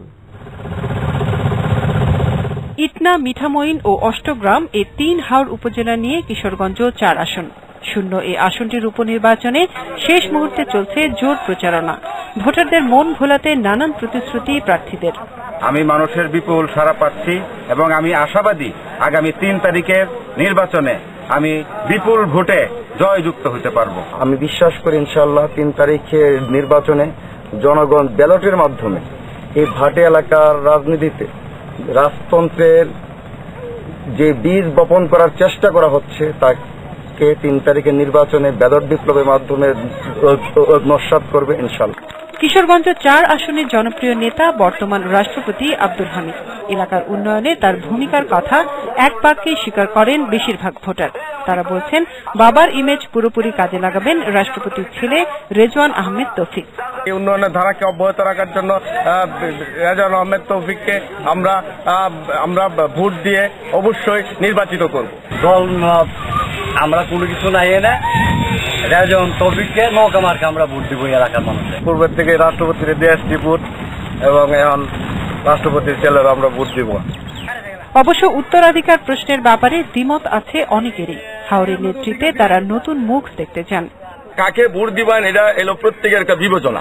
Speaker 14: ইটনা, মিঠামইন ও অষ্টগ্রাম এই 3 হাওর উপজেলা নিয়ে কিশোরগঞ্জ 4 আসন। শূন্য এই আসনটির উপনির্বাচনে শেষ মুহূর্তে চলছে জোর প্রচারণা। ভোটারদের মন ভোলাতে নানান প্রতিশ্রুতি প্রার্থীদের।
Speaker 19: আমি মানুষের বিপুল সাড়া পাচ্ছি এবং আমি আশাবাদী আগামী 3 তারিখের নির্বাচনে আমি বিপুল ভোটে জয়যুক্ত হতে পারবো।
Speaker 20: আমি বিশ্বাস করি ইনশাআল্লাহ 3 তারিখের নির্বাচনে জনগণ ব্যালটের মাধ্যমে এই ভাটে এলাকার রাজনীতিতে রাজতন্ত্রের যে বীজ বপন করার চেষ্টা করা হচ্ছে তাকে 3 তারিখের নির্বাচনে ব্যালট বিপ্লবের মাধ্যমে নস্যাৎ করবে ইনশাআল্লাহ।
Speaker 14: কিশোরগঞ্জ 4 আসনের জনপ্রিয় নেতা বর্তমান রাষ্ট্রপতি আব্দুল হামিদ। এলাকার উন্নয়নে তার ভূমিকার কথা এক বাক্যে স্বীকার করেন বেশিরভাগ ভোটার। তারা বলছেন, বাবার ইমেজ পুরোপুরি কাজে লাগাবেন রাষ্ট্রপতির ছেলে রেজওয়ান আহমেদ তৌফিক।
Speaker 19: এই উন্নয়নের ধারাকে অব্যাহত রাখার জন্য রেজওয়ান আহমেদ তৌফিককে আমরা ভোট দিয়ে অবশ্যই নির্বাচিত করব।
Speaker 21: দল আমরা কোনো কিছু নাই না, রেজওয়ান তৌফিককে নৌকা মার্কে আমরা ভোট দিব এলাকার মানুষের।
Speaker 19: পূর্বের থেকে রাষ্ট্রপতির ডিএসপি ভোট এবং এখন রাষ্ট্রপতির ছেলের আমরা ভোট দিব।
Speaker 14: অবশ্য উত্তরাধিকার প্রশ্নের ব্যাপারে দ্বিমত আছে অনেকেরই। হাওরের নেতৃত্বে তারা নতুন মুখ দেখতে চান।
Speaker 19: কাকে ভোট দিবেন এটা এলো প্রত্যেকের একটা বিবেচনা,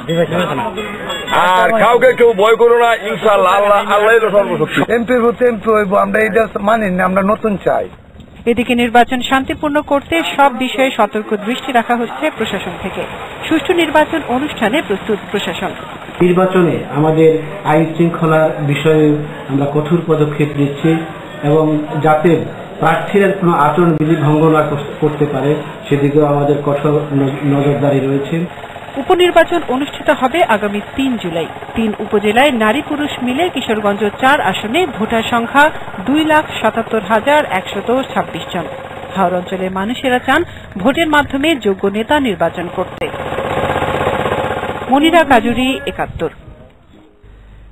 Speaker 19: আর কাউকে কেউ ভয় করো না, ইনশাআল্লাহ আল্লাহ এলো সর্বশক্তি।
Speaker 20: এমপি ভোট এমপি হইব, আমরা এটা মানি না, আমরা নতুন চাই।
Speaker 14: এদিকে নির্বাচন শান্তিপূর্ণ করতে সব বিষয়ে সতর্ক দৃষ্টি রাখা হচ্ছে প্রশাসন থেকে। সুষ্ঠু নির্বাচন অনুষ্ঠানে প্রস্তুত প্রশাসন।
Speaker 22: নির্বাচনে আমাদের আইন শৃঙ্খলার বিষয়ে আমরা কঠোর পদক্ষেপ নিচ্ছি এবং যাতে প্রার্থীরা কোনো আচরণবিধি ভঙ্গ না করতে পারে সেদিকেও আমাদের কঠোর নজরদারি রয়েছে।
Speaker 14: উপনির্বাচন অনুষ্ঠিত হবে আগামী 3 জুলাই। 3 উপজেলায় নারী পুরুষ মিলে কিশোরগঞ্জ 4 আসনে ভোটার সংখ্যা 2,77,126 জন। হাওর অঞ্চলের মানুষেরা চান ভোটের মাধ্যমে যোগ্য নেতা নির্বাচন করতে। মনিরা কাজুরি, 71।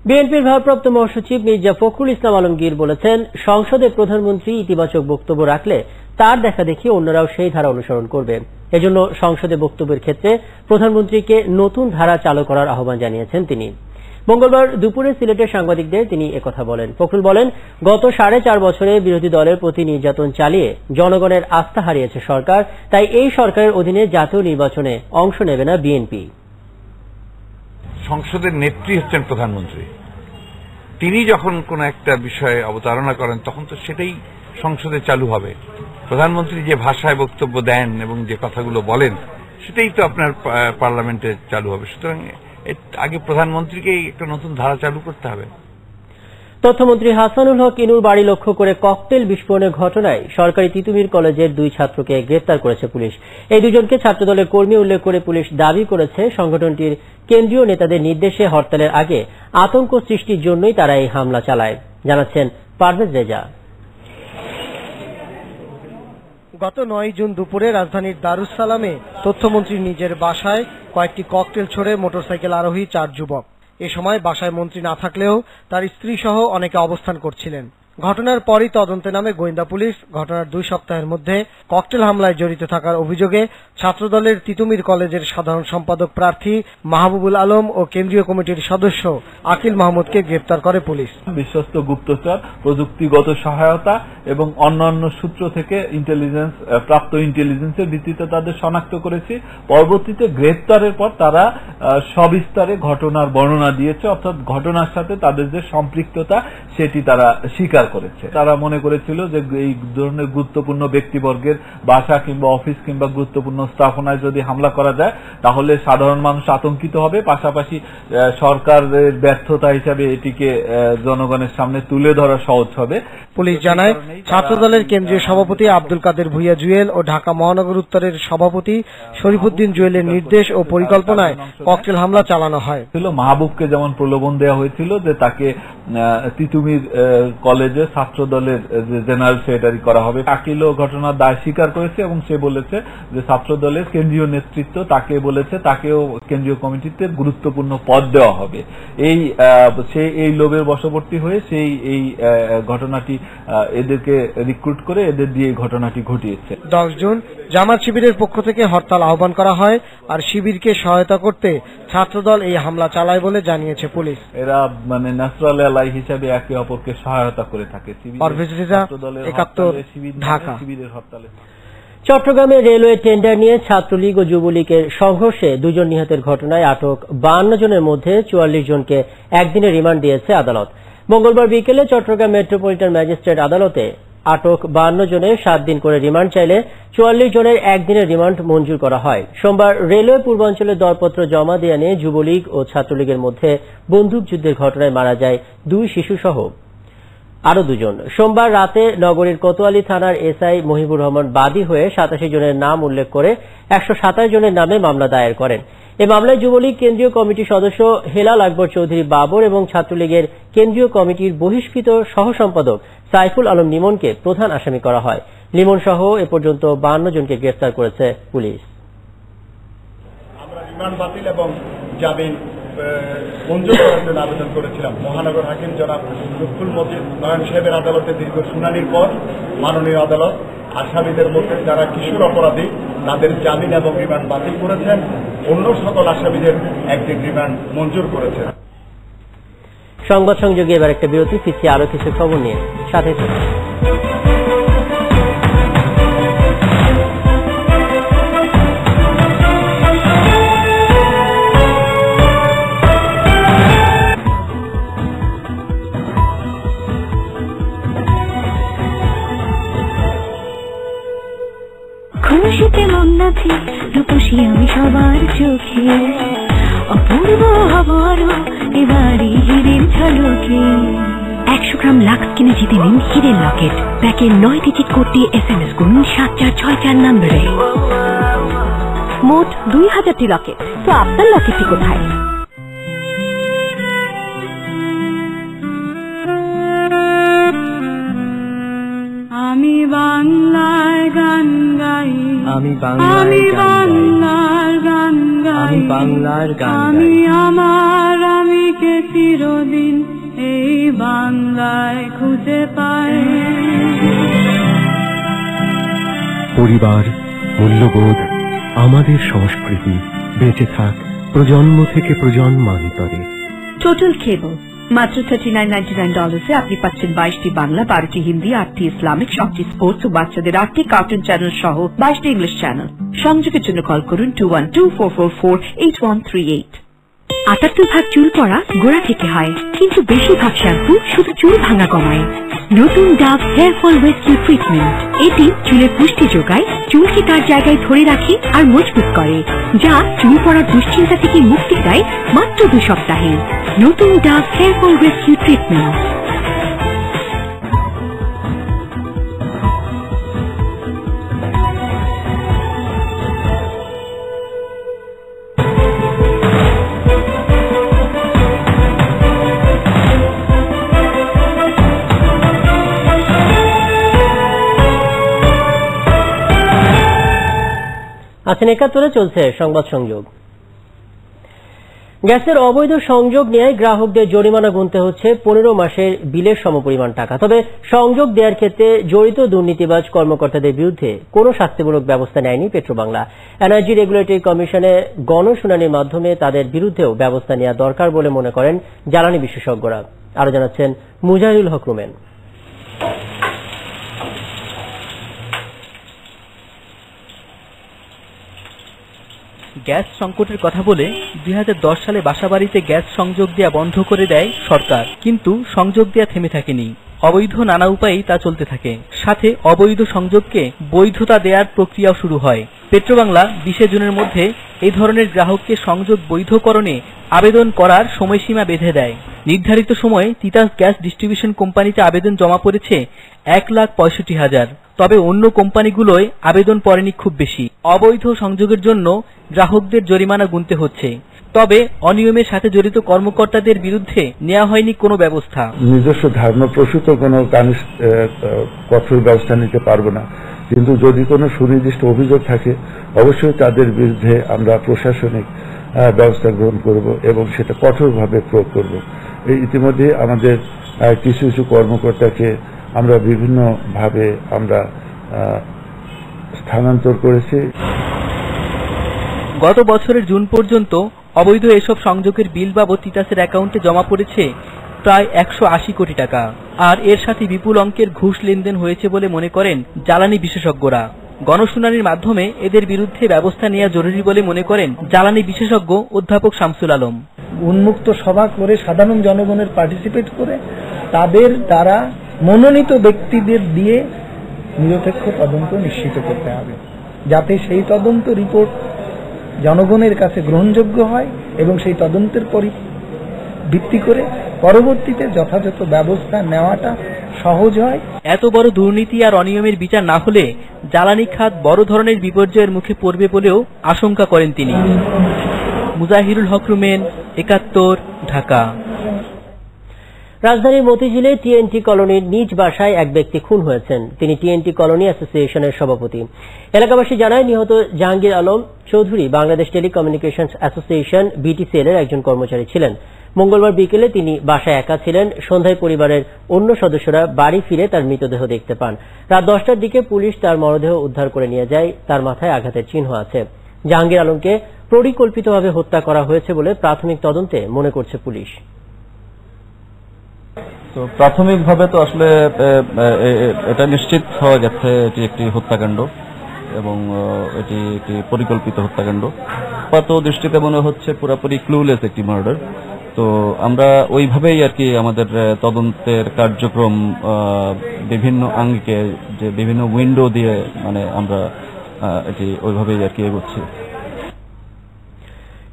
Speaker 12: বিএনপির ভারপ্রাপ্ত মহাসচিব মির্জা ফখরুল ইসলাম আলমগীর বলেছেন, সংসদে প্রধানমন্ত্রী ইতিবাচক বক্তব্য রাখলে তার দেখা দেখি অন্যরাও সেই ধারা অনুসরণ করবে। এজন্য সংসদে বক্তব্যের ক্ষেত্রে প্রধানমন্ত্রীকে নতুন ধারা চালু করার আহ্বান জানিয়েছেন তিনি। মঙ্গলবার দুপুরে সিলেটের সাংবাদিকদের তিনি একথা বলেন। ফখরুল বলেন, গত 4.5 বছরে বিরোধী দলের প্রতি নির্যাতন চালিয়ে জনগণের আস্থা হারিয়েছে সরকার, তাই এই সরকারের অধীনে জাতীয় নির্বাচনে অংশ নেবে না বিএনপি।
Speaker 23: সংসদের নেত্রী হচ্ছেন প্রধানমন্ত্রী, তিনি যখন কোন একটা বিষয়ে অবতারণা করেন তখন তো সেটাই সংসদে চালু হবে। প্রধানমন্ত্রী যে ভাষায় বক্তব্য দেন এবং যে কথাগুলো বলেন সেটাই তো আপনার পার্লামেন্টে চালু হবে। সুতরাং আগে প্রধানমন্ত্রীকেই একটা নতুন ধারা চালু করতে হবে।
Speaker 12: তথ্যমন্ত্রী হাসানুল হক ইনুর বাড়ি লক্ষ্য করে ককটেল বিস্ফোরণের ঘটনায় সরকারি তিতুমির কলেজের 2 ছাত্রকে গ্রেফতার করেছে পুলিশ। এই দুজনকে ছাত্রদলের কর্মী উল্লেখ করে পুলিশ দাবি করেছে, সংগঠনটির কেন্দ্রীয় নেতাদের নির্দেশে হরতালের আগে আতঙ্ক সৃষ্টির জন্যই তারা এই হামলা চালায়। জানাচ্ছেন পারভেজ রেজা।
Speaker 1: গত 9 জুন দুপুরে রাজধানীর দারুস সালামে তথ্যমন্ত্রীর নিজের বাসায় কয়েকটি ককটেল ছোড়ে মোটরসাইকেল আরোহী 4 যুবক। এ সময় বাসায় মন্ত্রী না থাকলেও তার স্ত্রী সহ অনেকে অবস্থান করছিলেন। ঘটনার পরই তদন্তে নামে গোয়েন্দা পুলিশ। ঘটনার 2 সপ্তাহের মধ্যে ককটেল হামলায় জড়িত থাকার অভিযোগে ছাত্রদলের তিতুমির কলেজের সাধারণ সম্পাদক প্রার্থী মাহবুবুল আলম ও কেন্দ্রীয় কমিটির সদস্য আকিল মাহমুদকে গ্রেপ্তার করে পুলিশ।
Speaker 2: বিশ্বস্ত গুপ্তচর, প্রযুক্তিগত সহায়তা এবং অন্যান্য সূত্র থেকে প্রাপ্ত ইন্টেলিজেন্সের ভিত্তিতে তাদের শনাক্ত করেছি। পরবর্তীতে গ্রেপ্তারের পর তারা সবিস্তারে ঘটনার বর্ণনা দিয়েছে, অর্থাৎ ঘটনার সাথে তাদের যে সম্পৃক্ততা সেটি তারা স্বীকার করেছে। তারা মনে করেছিল যে এই ধরনের গুরুত্বপূর্ণ ব্যক্তিবর্গের বাসা কিংবা অফিস কিংবা গুরুত্বপূর্ণ স্থাপনায় যদি হামলা করা যায় তাহলে সাধারণ মানুষ আতঙ্কিত হবে, পাশাপাশি সরকারের ব্যর্থতা হিসাবে এটিকে জনগণের সামনে তুলে ধরা সহজ হবে।
Speaker 1: পুলিশ জানায় ছাত্রদলের কেন্দ্রীয় সভাপতি আব্দুল কাদের ভুইয়া জুয়েল ও ঢাকা মহানগর উত্তরের সভাপতি শরীফুদ্দিন জুয়েলের নির্দেশ ও পরিকল্পনায় ককটেল হামলা চালানো হয়।
Speaker 2: মাহবুবকে যেমন প্রলোভন দেওয়া হয়েছিল যে তাকে তিতুমির কলেজে ছাত্রদলের জেনারেল সেক্রেটারি করা হবে। আকিলও ঘটনার দায় স্বীকার করেছে এবং সে বলেছে যে ছাত্রদলের কেন্দ্রীয় নেতৃত্ব তাকে বলেছে তাকেও কেন্দ্রীয় কমিটিতে গুরুত্বপূর্ণ পদ দেওয়া হবে। সে এই লোভের বশবর্তী হয়ে সেই এই ঘটনাটি এদেরকে রিক্রুট করে এদের দিয়ে এই ঘটনাটি ঘটিয়েছে।
Speaker 1: 10 জুন জামাত শিবিরের পক্ষ থেকে হরতাল আহ্বান করা হয় আর শিবিরকে সহায়তা করতে ছাত্রদল এই হামলা চালায় বলে জানিয়েছে পুলিশ।
Speaker 2: এরা মানে ন্যাচারাল অ্যালাই হিসেবে একে অপরকে সহায়তা করে থাকে।
Speaker 12: চট্টগ্রামে রেলওয়ে টেন্ডার নিয়ে ছাত্রলীগ ও যুবলীগের সংঘর্ষে 2 জন নিহতের ঘটনায় আটক 52 জনের মধ্যে 44 জনকে একদিনের রিমান্ড দিয়েছে আদালত। মঙ্গলবার বিকেলে চট্টগ্রাম মেট্রোপলিটন ম্যাজিস্ট্রেট আদালতে আটক 52 জনের 7 দিন করে রিমান্ড চাইলে 44 জনের একদিনের রিমান্ড মঞ্জুর করা হয়। সোমবার রেলওয়ে পূর্বাঞ্চলের দরপত্র জমা দেওয়া নিয়ে যুবলীগ ও ছাত্রলীগের মধ্যে বন্দুকযুদ্ধের ঘটনায় মারা যায় 2 শিশু সহ আরো 2 জন। সোমবার রাতে নগরীর কোতোয়ালি থানার এসআই মহিবুর রহমান বাদী হয়ে 87 জনের নাম উল্লেখ করে 127 জনের নামে মামলা দায়ের করেন। এই মামলায় যুবলীগ কেন্দ্রীয় কমিটির সদস্য হেলাল আকবর চৌধুরী বাবর এবং ছাত্রলীগের কেন্দ্রীয় কমিটির বহিষ্কৃত সহ সম্পাদক সাইফুল আলম লিমনকে প্রধান আসামি করা হয়। লিমন সহ এ পর্যন্ত 52 জনকে গ্রেফতার করেছে পুলিশ।
Speaker 3: আমরা রিমান্ড বাতিল এবং জামিন মঞ্জুর করার জন্য আবেদন করেছিলাম। মহানগর হাকিম জনাব লুৎফুল মজিদ নয়ন সাহেবের আদালতে দীর্ঘ শুনানির পর মাননীয় আদালত আসামিদের মধ্যে যারা কিশোর অপরাধী তাদের জামিন এবং রিমান্ড বাতিল করেছেন, অন্য সকল আসামিদের একদিন রিমান্ড মঞ্জুর করেছেন।
Speaker 12: সংবাদ সংযোগে এবার একটা বিরতি, ফিরছি আরো কিছু খবর নিয়ে, সাথে থাকুন।
Speaker 8: খুশিতে মন নাচি রূপসী আমি সবার চোখে, অপূর্ব হবারও এবারে হিরের ঝলকে। 100 গ্রাম লাক্স কিনে জিতে নিন হিরের লকেট। প্যাকের 9 ডিজিট কোড দিয়ে SMS করুন 7464 নম্বরে। মোট 2000টি লকেট। তো আপনার লকেটটি কোথায়?
Speaker 9: আমি বাংলায় গান গাই,
Speaker 10: আমি
Speaker 9: বাংলার গান গাই, আমি আমার আমিকে চিরদিন এই বাংলায় খুঁজে পাই।
Speaker 11: পরিবার, মূল্যবোধ, আমাদের সংস্কৃতি বেঁচে থাক প্রজন্ম থেকে প্রজন্মান্তরে।
Speaker 24: টোটাল কেবল মাত্র $39.99 আপনি পাচ্ছেন 22টি বাংলা, 12টি হিন্দি, 8টি ইসলামিক, 7টি স্পোর্টস ও বাচ্চাদের 8টি কার্টুন চ্যানেল সহ 22টি ইংলিশ চ্যানেল। সংযোগের জন্য কল করুন 2124448138।
Speaker 8: 78% চুল পড়া গোড়া থেকে হয়, কিন্তু বেশিরভাগ শ্যাম্পু শুধু চুল ভাঙা কমায়। নতুন Dove hair fall rescue treatment, এটি চুলের পুষ্টি যোগায়, চুলকে তার জায়গায় ধরে রাখে আর মজবুত করে, যা চুল পড়ার দুশ্চিন্তা থেকে মুক্তি দেয় মাত্র 2 সপ্তাহে। নতুন Dove hair fall rescue treatment.
Speaker 12: আছেন ৭১ চলছে সংবাদ সংযোগ। গ্যাসের অবৈধ সংযোগ নিয়ে গ্রাহকদের জরিমানা গুনতে হচ্ছে ১৫ মাসের বিলের সমপরিমাণ টাকা। তবে সংযোগ দেওয়ার ক্ষেত্রে জড়িত দুর্নীতিবাজ কর্মকর্তাদের বিরুদ্ধে কোনো শাস্তিমূলক ব্যবস্থা নেয়নি পেট্রোবাংলা। এনার্জি রেগুলেটরি কমিশনে গণশুনানির মাধ্যমে তাদের বিরুদ্ধেও ব্যবস্থা নেওয়া দরকার বলে মনে করেন জ্বালানি বিশেষজ্ঞরা। আরো জানাচ্ছেন মুজাহিরুল হক রুমেন।
Speaker 4: গ্যাস সংকটের কথা বলে ২০১০ সালে বাসাবাড়িতে গ্যাস সংযোগ দেয়া বন্ধ করে দেয় সরকার, কিন্তু সংযোগ দেয়া থেমে থাকেনি। অবৈধ নানা উপায়েই তা চলতে থাকে। সাথে অবৈধ সংযোগকে বৈধতা দেওয়ার প্রক্রিয়াও শুরু হয়। পেট্রোবাংলা ২০ জুনের মধ্যে এই ধরনের গ্রাহককে সংযোগ বৈধকরণে আবেদন করার সময়সীমা বেঁধে দেয়। নির্ধারিত সময়ে তিতাস গ্যাস ডিস্ট্রিবিউশন কোম্পানিতে আবেদন জমা পড়েছে ১,৬৫,০০০। তবে অন্য কোম্পানিগুলোয় আবেদন পড়েনি খুব বেশি। অবৈধ সংযোগের জন্য গ্রাহকদের জরিমানা গুনতে হচ্ছে, তবে অনিয়মের সাথে জড়িত কর্মকর্তাদের বিরুদ্ধে নেওয়া হয়নি কোনো ব্যবস্থা।
Speaker 5: নিজস্ব ধারণা প্রসূত কোনো কঠোর ব্যবস্থা নিতে পারবো না, কিন্তু যদি কোনো সুনির্দিষ্ট অভিযোগ থাকে অবশ্যই তাদের বিরুদ্ধে আমরা প্রশাসনিক ব্যবস্থা গ্রহণ করব এবং সেটা কঠোরভাবে প্রয়োগ করব। ইতিমধ্যে আমাদের কিছু কিছু কর্মকর্তাকে আমরা বিভিন্নভাবে আমরা স্থানান্তর করেছি।
Speaker 4: গত বছরের জুন পর্যন্ত অবৈধ এসব সংযোগের বিল বাবদ তিতাসের অ্যাকাউন্টে জমা পড়েছে প্রায় ১৮০ কোটি টাকা। আর এর সাথে বিপুল অঙ্কের ঘুষ লেনদেন হয়েছে বলে মনে করেন জ্বালানি বিশেষজ্ঞরা। গণশুনানির মাধ্যমে এদের বিরুদ্ধে ব্যবস্থা নেওয়া জরুরি বলে মনে করেন জ্বালানি বিশেষজ্ঞ অধ্যাপক শামসুল আলম।
Speaker 6: উন্মুক্ত সভা করে সাধারণ জনগণের পার্টিসিপেট করে তাদের দ্বারা মনোনীত ব্যক্তিদের দিয়ে নিরপেক্ষ তদন্ত নিশ্চিত করতে হবে, যাতে সেই তদন্ত রিপোর্ট জনগণের কাছে গ্রহণযোগ্য হয় এবং সেই তদন্তের ভিত্তি করে পরবর্তীতে যথাযথ ব্যবস্থা নেওয়াটা সহজ হয়।
Speaker 4: এত বড় দুর্নীতি আর অনিয়মের বিচার না হলে জ্বালানি খাত বড় ধরনের বিপর্যয়ের মুখে পড়বে বলেও আশঙ্কা করেন তিনি। মুজাহিরুল হক রুমেন, ৭১, ঢাকা।
Speaker 12: রাজধানীর মতিঝিলে টিএনটি কলোনির নিজ বাসায় এক ব্যক্তি খুন হয়েছেন। তিনি টিএনটি কলোনি অ্যাসোসিয়েশনের সভাপতি। এলাকাবাসী জানায় নিহত Jahangir Alam Chowdhury Bangladesh telecommunications association BTCL এর একজন কর্মচারী ছিলেন। মঙ্গলবার বিকেলে তিনি বাসায় একা ছিলেন। সন্ধ্যায় পরিবারের অন্য সদস্যরা বাড়ি ফিরে তার মৃতদেহ দেখতে পান। রাত ১০টার দিকে পুলিশ তার মরদেহ উদ্ধার করে নিয়ে যায়। তার মাথায় আঘাতের চিহ্ন আছে। জাহাঙ্গীর আলমকে পরিকল্পিতভাবে হত্যা করা হয়েছে বলে প্রাথমিক তদন্তে মনে করছে পুলিশ।
Speaker 7: তো প্রাথমিকভাবে তো আসলে এটা নিশ্চিত হওয়া গেছে এটি একটি হত্যাকাণ্ড এবং এটি একটি পরিকল্পিত হত্যাকাণ্ড। আপাত দৃষ্টিতে মনে হচ্ছে পুরোপুরি ক্লুলেস একটি মার্ডার। তো আমরা ওইভাবেই আর কি আমাদের তদন্তের কার্যক্রম বিভিন্ন আঙ্গিকে যে বিভিন্ন উইন্ডো দিয়ে মানে আমরা এটি ওইভাবেই আর কি এগোচ্ছি।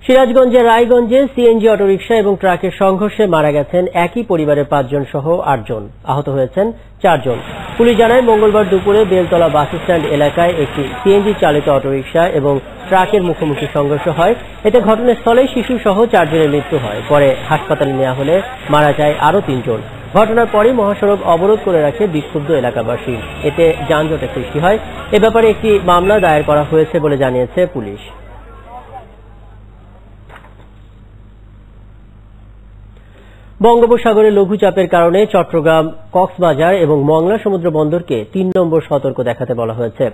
Speaker 12: সিরাজগঞ্জের রায়গঞ্জে সিএনজি অটোরিকশা এবং ট্রাকের সংঘর্ষে মারা গেছেন একই পরিবারের ৫ জন সহ ৮ জন। আহত হয়েছেন ৪ জন। পুলিশ জানায় মঙ্গলবার দুপুরে বেলতলা বাস স্ট্যান্ড এলাকায় একটি সিএনজি চালিত অটোরিকশা এবং ট্রাকের মুখোমুখি সংঘর্ষ হয়। এতে ঘটনাস্থলে শিশু সহ ৪ জনের মৃত্যু হয়। পরে হাসপাতালে নেওয়া হলে মারা যায় আরও ৩ জন। ঘটনার পরই মহাসড়ক অবরোধ করে রাখে বিক্ষুব্ধ এলাকাবাসী। এতে যানজটের সৃষ্টি হয়। এ ব্যাপারে একটি মামলা দায়ের করা হয়েছে বলে জানিয়েছে পুলিশ। বঙ্গোপসাগরে লঘুচাপের কারণে চট্টগ্রাম, কক্সবাজার এবং মংলা সমুদ্র বন্দরকে ৩ নম্বর সতর্ক দেখাতে বলা হয়েছে।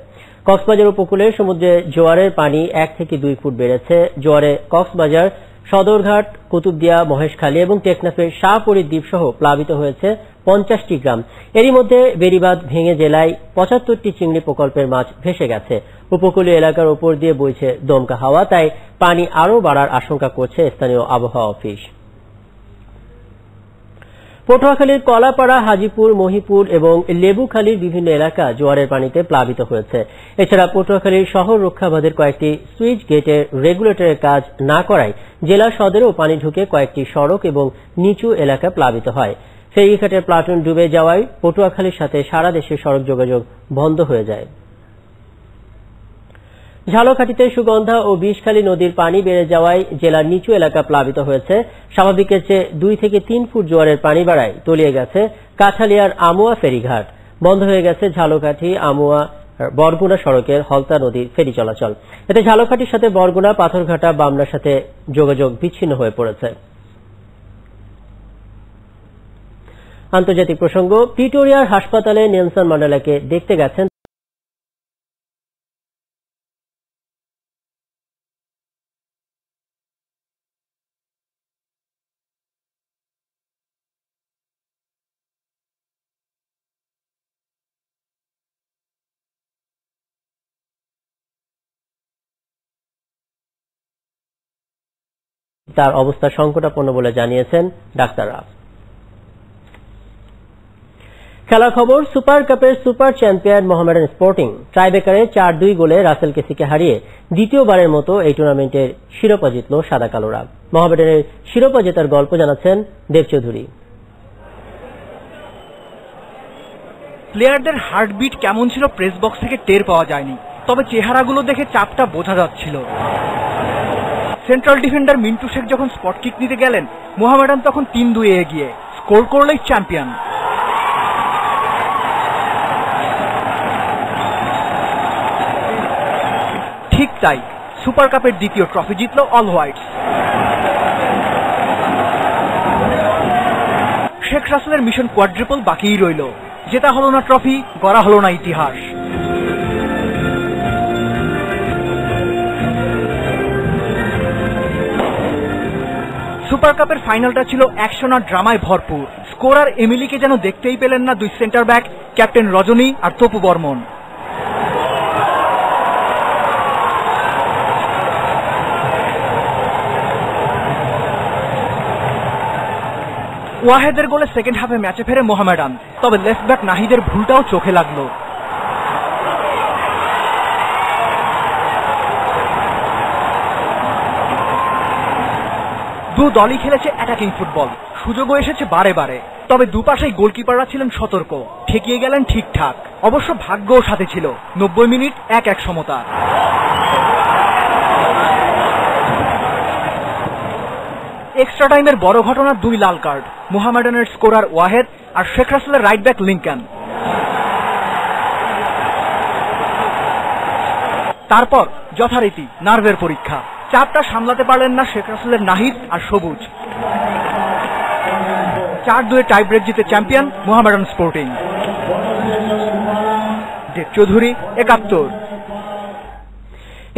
Speaker 12: কক্সবাজার উপকূলে সমুদ্রে জোয়ারের পানি ১ থেকে ২ ফুট বেড়েছে। জোয়ারে কক্সবাজার, সদরঘাট, কুতুবদিয়া, মহেশখালী এবং টেকনাফের শাহপরী দ্বীপ সহ প্লাবিত হয়েছে ৫০টি গ্রাম। এরই মধ্যে বেড়িবাঁধ ভেঙে জেলায় ৭৫টি চিংড়ি প্রকল্পের মাছ ভেসে গেছে। উপকূলীয় এলাকার উপর দিয়ে বইছে দমকা হাওয়া, তাই পানি আরও বাড়ার আশঙ্কা করছে স্থানীয় আবহাওয়া অফিস। পটুয়াখালীর কলাপাড়া, হাজিপুর, মহিপুর এবং লেবুখালীর বিভিন্ন এলাকা জোয়ারের পানিতে প্লাবিত হয়েছে। এছাড়া পটুয়াখালীর শহর রক্ষা বাঁধের কয়েকটি সুইচ গেটের রেগুলেটরের কাজ না করায় জেলা সদরেও পানি ঢুকে কয়েকটি সড়ক এবং নিচু এলাকা প্লাবিত হয়। ফেরিঘাটের প্লাটুন ডুবে যাওয়ায় পটুয়াখালীর সাথে সারা দেশের সড়ক যোগাযোগ বন্ধ হয়ে যায়। ঝালকাঠিতে সুগন্ধা ও বিষখালী নদীর পানি বেড়ে যাওয়ায় জেলার নিচু এলাকা প্লাবিত হয়েছে। স্বাভাবিকের চেয়ে ২ থেকে ৩ ফুট জোয়ারের পানি বাড়ায় তলিয়ে গেছে কাঠালিয়ার আমুয়া ফেরিঘাট। বন্ধ হয়ে গেছে ঝালকাঠি, আমুয়া, বরগুনা সড়কের হলতা নদীর ফেরি চলাচল। এতে ঝালকাঠির সাথে বরগুনা, পাথরঘাটা, বামনার সাথে যোগাযোগ বিচ্ছিন্ন হয়ে পড়েছে। আন্তর্জাতিক প্রসঙ্গ, প্রিটোরিয়ার হাসপাতালে নেলসন ম্যান্ডেলাকে দেখতে গেছেন তার অবস্থা সংকটাপন্ন বলে জানিয়েছেন ডাক্তাররা। খেলার খবর, সুপার কাপের সুপার চ্যাম্পিয়ন মোহামেডান স্পোর্টিং টাইব্রেকারে 4-2 গোলে রাসেল কেসিকে হারিয়ে দ্বিতীয়বারের মতো এই টুর্নামেন্টের শিরোপা জিতল সাদা কালোরা। মোহামেডানের শিরোপা জেতার গল্প জানাচ্ছেন দেব চৌধুরী।
Speaker 15: প্লেয়ারদের হার্টবিট কেমন ছিল প্রেস বক্স থেকে টের পাওয়া যায়নি, তবে চেহারাগুলো দেখে চাপটা বোঝা যাচ্ছিল। সেন্ট্রাল ডিফেন্ডার মিন্টু শেখ যখন স্পট কিক নিতে গেলেন, মোহামেডান তখন 3-2 এগিয়ে, স্কোর করলেই চ্যাম্পিয়ন। ঠিক তাই, সুপার কাপের দ্বিতীয় ট্রফি জিতল অল হোয়াইটস। শেখ রাসেলের মিশন কোয়াড্রিপল বাকিই রইল, জেতা হলো না ট্রফি, গড়া হলো না ইতিহাস। সুপার কাপের ফাইনালটা ছিল অ্যাকশন আর ড্রামায় ভরপুর। স্কোরার এমিলিকে যেন দেখতেই পেলেন না দুই সেন্টার ব্যাক ক্যাপ্টেন রজনী আর তপু বর্মন। ওয়াহেদের গোলে সেকেন্ড হাফে ম্যাচে ফেরে মোহামেডান, তবে লেফট ব্যাক নাহিদের ভুলটাও চোখে লাগলো। দু দলই খেলেছে অ্যাটাকিং ফুটবল, সুযোগও এসেছে বারে বারে, তবে দুপাশেই গোলকিপাররা ছিলেন সতর্ক, ঠেকিয়ে গেলেন ঠিকঠাক। অবশ্য ভাগ্যও সাথে ছিল, 90 মিনিট 1-1 সমতা। এক্সট্রা টাইমের বড় ঘটনা 2 লাল কার্ড, মোহামেডানের স্কোরার ওয়াহেদ আর শেখ রাসেলের রাইট ব্যাক লিঙ্কন। তারপর যথারীতি নার্ভের পরীক্ষা, চাপটা সামলাতে পারলেন না শেখ রাসেলের নাহিদ আর সবুজ। 4-2 টাই ব্রেক জিতে চ্যাম্পিয়ন মোহামেডান স্পোর্টিং। দেব চৌধুরী, 71।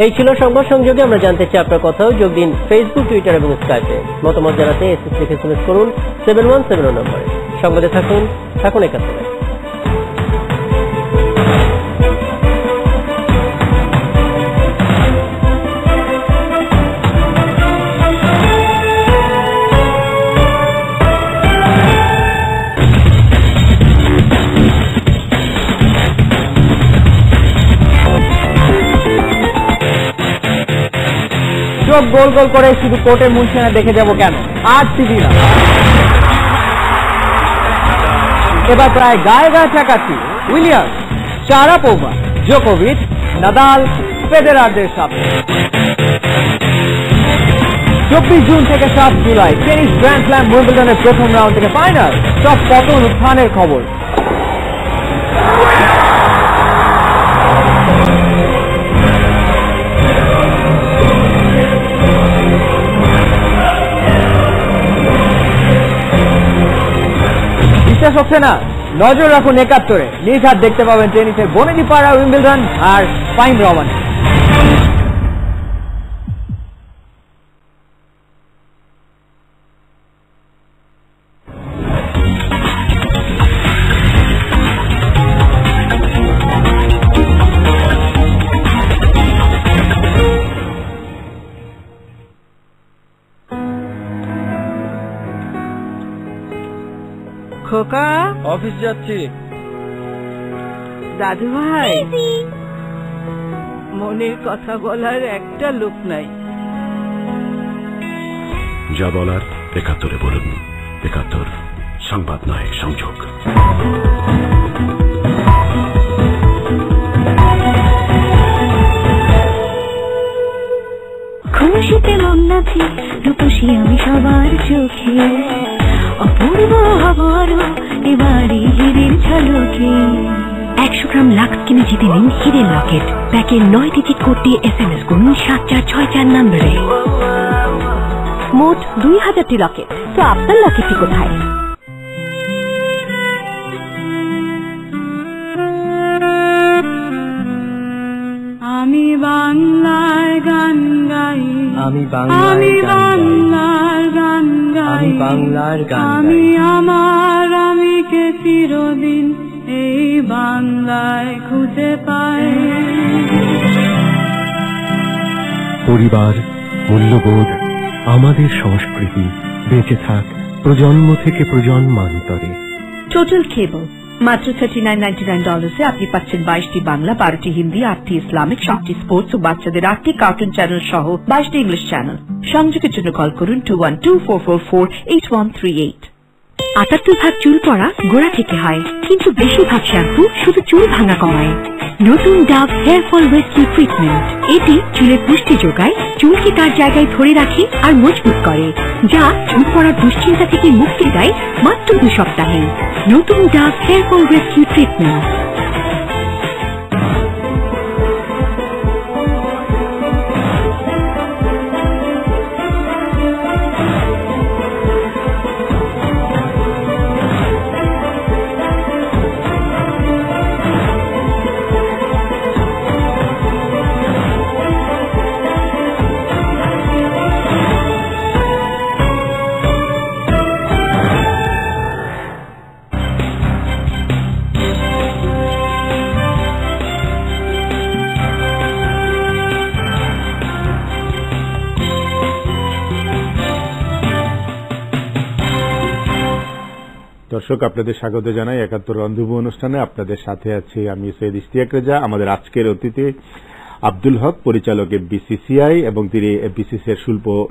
Speaker 12: এই ছিল সংবাদ সংযোগে। আমরা জানতে চাই আপনার কথাও, যোগ দিন ফেসবুক, টুইটার এবং স্কাইপে। মতামত জানাতে এসএস লিখে SMS করুন 7170 নম্বরে। সংবাদে থাকুন 71।
Speaker 16: চোখ গোল গোল করে শুধু কোর্টের মূলসেনা দেখে যাব কেন, আজ টিভি না। এবার প্রায় গায়ে গায়ে ঠেকাচ্ছি উইলিয়ামস, শারাপোভা, জোকোভিচ, নাদাল, ফেদেরারদের সামনে। 24 জুন থেকে 7 জুলাই টেনিস গ্র্যান্ড স্ল্যাম উইম্বলডনের প্রথম রাউন্ড থেকে ফাইনাল, সব পতন উত্থানের খবর। বিশ্বাস হচ্ছে না? নজর রাখুন 71-এ। নিজ হাত দেখতে পাবেন টেনিসের বনেদি পাড়া উইম্বলডন আর ফাইন রমান।
Speaker 17: খোকা,
Speaker 18: অফিস যাচ্ছি।
Speaker 17: দাদু ভাই, মনের কথা বলার একটা লোক নাই।
Speaker 25: যা বলার 71-এ বলুন। 71 সংবাদ নয়, সংযোগ।
Speaker 8: খুশিতে মন নাচি, রূপসী আমি সবার চোখে, অপূর্ব হবারও এবারে হিরের ঝলকে। 100 গ্রাম লাক্স কিনে জিতে নিন হিডেন লকেট। প্যাকে 9 ডিজিট কোড দিয়ে SMS করুন 7464 নম্বরে। মোট 2000টি লকেট। তো আপনার লকেটটি কোথায়?
Speaker 9: আমি বাংলার গান গাই,
Speaker 10: আমি
Speaker 9: আমি বাংলার গান গাই,
Speaker 10: আমি বাংলার গান
Speaker 9: আমি আমার আমিকে চিরদিন এই বাংলায় খুঁজে পাই।
Speaker 11: পরিবার, মূল্যবোধ, আমাদের সংস্কৃতি বেঁচে থাক প্রজন্ম থেকে প্রজন্মান্তরে।
Speaker 24: টোটাল কেবল মাত্র $39.99 আপনি পাচ্ছেন 22টি বাংলা, 12টি হিন্দি, 8টি ইসলামিক, 7টি স্পোর্টস ও বাচ্চাদের 8টি কার্টুন চ্যানেল সহ 22টি ইংলিশ চ্যানেল। সংযোগের জন্য কল করুন 2124448138।
Speaker 8: 78 চুল পড়া গোড়া থেকে হয়, কিন্তু বেশিরভাগ শ্যাম্পু শুধু চুল ভাঙা কমায়। নতুন Dove hair fall rescue treatment, এটি চুলের পুষ্টি যোগায়, চুলকে তার জায়গায় ধরে রাখে আর মজবুত করে, যা চুল পড়ার দুশ্চিন্তা থেকে মুক্তি দেয় মাত্র 2 সপ্তাহে। নতুন Dove hair fall rescue treatment.
Speaker 13: দর্শক, আপনাদের স্বাগত জানাই ৭১ রন্ধুবু অনুষ্ঠানে। আপনাদের সাথে আছি আমি সৈয়দ ইশতিয়াক রেজা। আমাদের আজকের অতিথি আব্দুল হক, পরিচালক বিসিসিআই এবং তিনি বিসিসিআই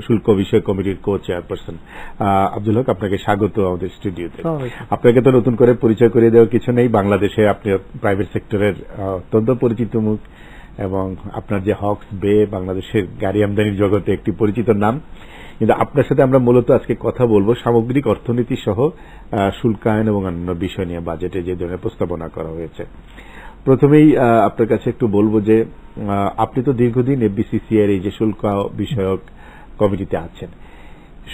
Speaker 13: শুল্ক বিষয় কমিটির কো চেয়ারপারসন। আব্দুল হক, আপনাকে স্বাগত আমাদের স্টুডিওতে। আপনাকে তো নতুন করে পরিচয় করিয়ে দেওয়ার কিছু নেই। বাংলাদেশে আপনি প্রাইভেট সেক্টরের অত্যন্ত পরিচিত মুখ এবং আপনার যে হকস বে বাংলাদেশের গাড়ি আমদানির জগতে একটি পরিচিত নাম। কিন্তু আপনার সাথে আমরা মূলত আজকে কথা বলবো সামগ্রিক অর্থনীতি সহ শুল্কায়ন এবং অন্যান্য বিষয় নিয়ে বাজেটে যে ধরনের প্রস্তাবনা করা হয়েছে। প্রথমেই আপনার কাছে একটু বলবো যে আপনি তো দীর্ঘদিন বিসিসিআই এই যে শুল্ক বিষয়ক কমিটিতে আছেন।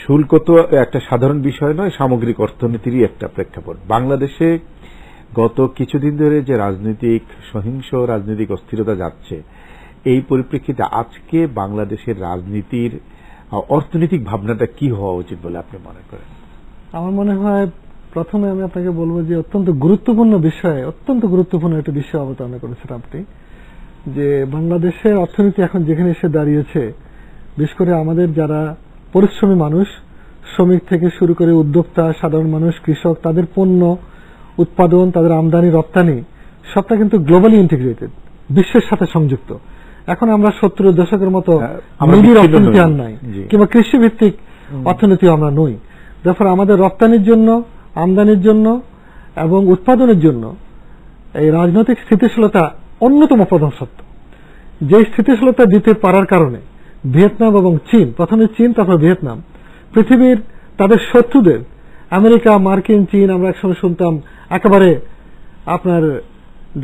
Speaker 13: শুল্ক তো একটা সাধারণ বিষয় নয়, সামগ্রিক অর্থনীতিরই একটা প্রেক্ষাপট। বাংলাদেশে গত কিছুদিন ধরে যে রাজনৈতিক সহিংস রাজনৈতিক অস্থিরতা যাচ্ছে, এই পরিপ্রেক্ষিতে আজকে বাংলাদেশের রাজনীতির অর্থনৈতিক ভাবনাটা কি হওয়া উচিত বলে আপনি মনে করেন?
Speaker 6: আমার মনে হয় প্রথমে আমি আপনাকে বলবো যে অত্যন্ত গুরুত্বপূর্ণ একটা বিষয় অবতারণা করেছেন আপনি, যে বাংলাদেশের অর্থনীতি এখন যেখানে এসে দাঁড়িয়েছে, বিশেষ করে আমাদের যারা পরিশ্রমী মানুষ, শ্রমিক থেকে শুরু করে উদ্যোক্তা, সাধারণ মানুষ, কৃষক, তাদের পণ্য উৎপাদন, তাদের আমদানি রপ্তানি সবটা কিন্তু গ্লোবালি ইন্টিগ্রেটেড, বিশ্বের সাথে সংযুক্ত। এখন আমরা 70 দশকের মতো নিবিড় অর্থনীতি আর নাই, কিংবা কৃষি ভিত্তিক অর্থনীতি আমরা নই। দেখুন, আমাদের রপ্তানির জন্য, আমদানির জন্য এবং উৎপাদনের জন্য এই রাজনৈতিক স্থিতিশীলতা অন্যতম প্রধান শর্ত। যে স্থিতিশীলতা দিতে পারার কারণে ভিয়েতনাম এবং চীন, প্রথমে চীন তারপর ভিয়েতনাম, পৃথিবীর তাদের শত্রুদের আমেরিকা, মার্কিন, চীন, আমরা একসময় শুনতাম একেবারে আপনার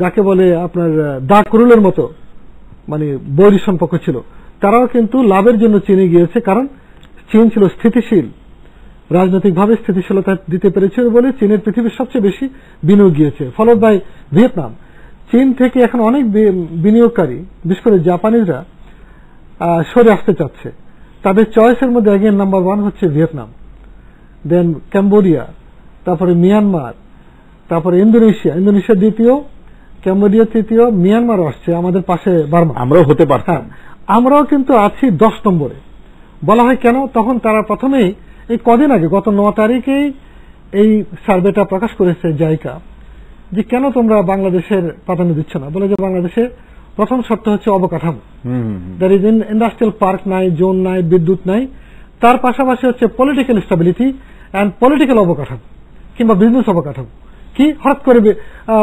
Speaker 6: যাকে বলে আপনার দাগ কুরুলের মতো মানে বৈরী সম্পর্ক ছিল, তারাও কিন্তু লাভের জন্য চীনে গিয়েছে, কারণ চীন ছিল স্থিতিশীল, রাজনৈতিকভাবে স্থিতিশীলতা দিতে পেরেছিল বলে চীনের পৃথিবীর সবচেয়ে বেশি বিনিয়োগ গিয়েছে, ফলোড বাই ভিয়েতনাম। চীন থেকে এখন অনেক বিনিয়োগকারী, বিশেষ করে জাপানিজরা সরে আসতে চাচ্ছে। তাদের চয়েসের মধ্যে আগের নাম্বার 1 হচ্ছে ভিয়েতনাম, দেন ক্যাম্বোডিয়া, তারপরে মিয়ানমার, তারপরে ইন্দোনেশিয়া দ্বিতীয়, ক্যাম্বোডিয়া তৃতীয়, মিয়ানমার আসছে, আমাদের পাশে বার্মা।
Speaker 13: আমরাও হতে পারতাম,
Speaker 6: আমরাও কিন্তু আছি 10 নম্বরে। বলা হয় কেন? তখন তারা প্রথমেই এই কদিন আগে গত 9 তারিখেই এই সার্ভেটা প্রকাশ করেছে জাইকা, যে কেন তোমরা বাংলাদেশের প্রাধান্য দিচ্ছ না। বলে যে বাংলাদেশে প্রথম শর্ত হচ্ছে অবকাঠামো, দ্যাট ইজ ইন্ডাস্ট্রিয়াল পার্ক নাই, জোন নাই, বিদ্যুৎ নাই। তার পাশাপাশি হচ্ছে পলিটিক্যাল স্টেবিলিটি অ্যান্ড পলিটিক্যাল অবকাঠামো কিংবা বিজনেস অবকাঠামো। কি হঠাৎ করে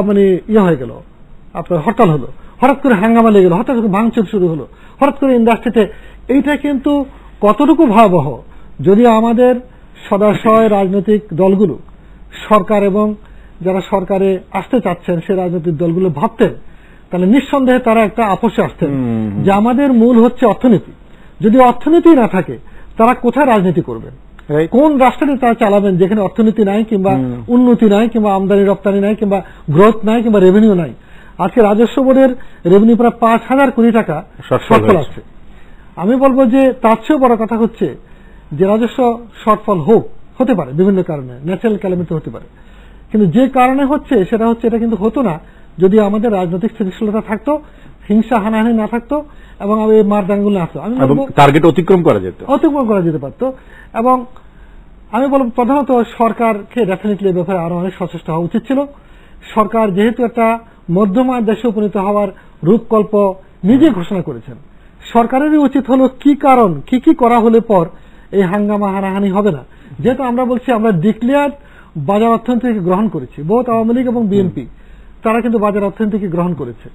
Speaker 6: মানে হয়ে গেল, আপনার হরতাল হলো, হঠাৎ করে হাঙ্গামা লেগে গেল, হঠাৎ করে ভাঙচুর শুরু হলো, হঠাৎ করে ইন্ডাস্ট্রিতে। এইটা কিন্তু কতটুকু ভয়াবহ, যদি আমাদের সদাশয় রাজনৈতিক দলগুলো, সরকার এবং
Speaker 18: যারা সরকারে আসতে চাচ্ছেন সে রাজনৈতিক দলগুলো ভাবতেন, তাহলে নিঃসন্দেহে তারা একটা আপোষে আসতেন যে আমাদের মূল হচ্ছে অর্থনীতি। যদি অর্থনীতি না থাকে তারা কোথায় রাজনীতি করবেন, কোন রাষ্ট্রটি তারা চালাবেন যেখানে অর্থনীতি নাই, কিংবা উন্নতি নাই, কিংবা আমদানি রপ্তানি নাই, কিংবা গ্রোথ নাই, কিংবা রেভিনিউ নাই। আজকে রাজস্ব বোর্ডের রেভিনিউ প্রায় 5,000 কোটি টাকা শর্টফল আছে। আমি বলবো যে তার চেয়েও বড় কথা হচ্ছে যে রাজস্ব শর্টফল হতে পারে বিভিন্ন কারণে, ন্যাচারাল ক্যালামিটি হতে পারে, কিন্তু যে কারণে হচ্ছে সেটা হচ্ছে এটা কিন্তু হতো না যদি আমাদের রাজনৈতিক স্থিতিশীলতা থাকতো, হিংসা হানাহানি না থাকতো এবং এই মারদাঙ্গুল না আসতো। আমি বলবো
Speaker 13: টার্গেট অতিক্রম করা যেতে
Speaker 18: পারতো। এবং আমি বলবো প্রধানত সরকারকে ডেফিনেটলি ব্যাপারে আরো অনেক সচেষ্ট হওয়া উচিত ছিল। সরকার যেহেতু একটা মধ্যমার দেশে উপনীত হওয়ার রূপকল্প নিজে ঘোষণা করেছেন, সরকারেরই উচিত হলো কি কারণ কি করা হলে পর এই হাঙ্গামা হানাহানি হবে না। যেহেতু আমরা বলছি আমরা ডিক্লেয়ার বাজার অর্থনীতিকে গ্রহণ করেছি, বোথ আওয়ামী লীগ এবং বিএনপি তারা কিন্তু বাজার অর্থনীতিকে গ্রহণ করেছে,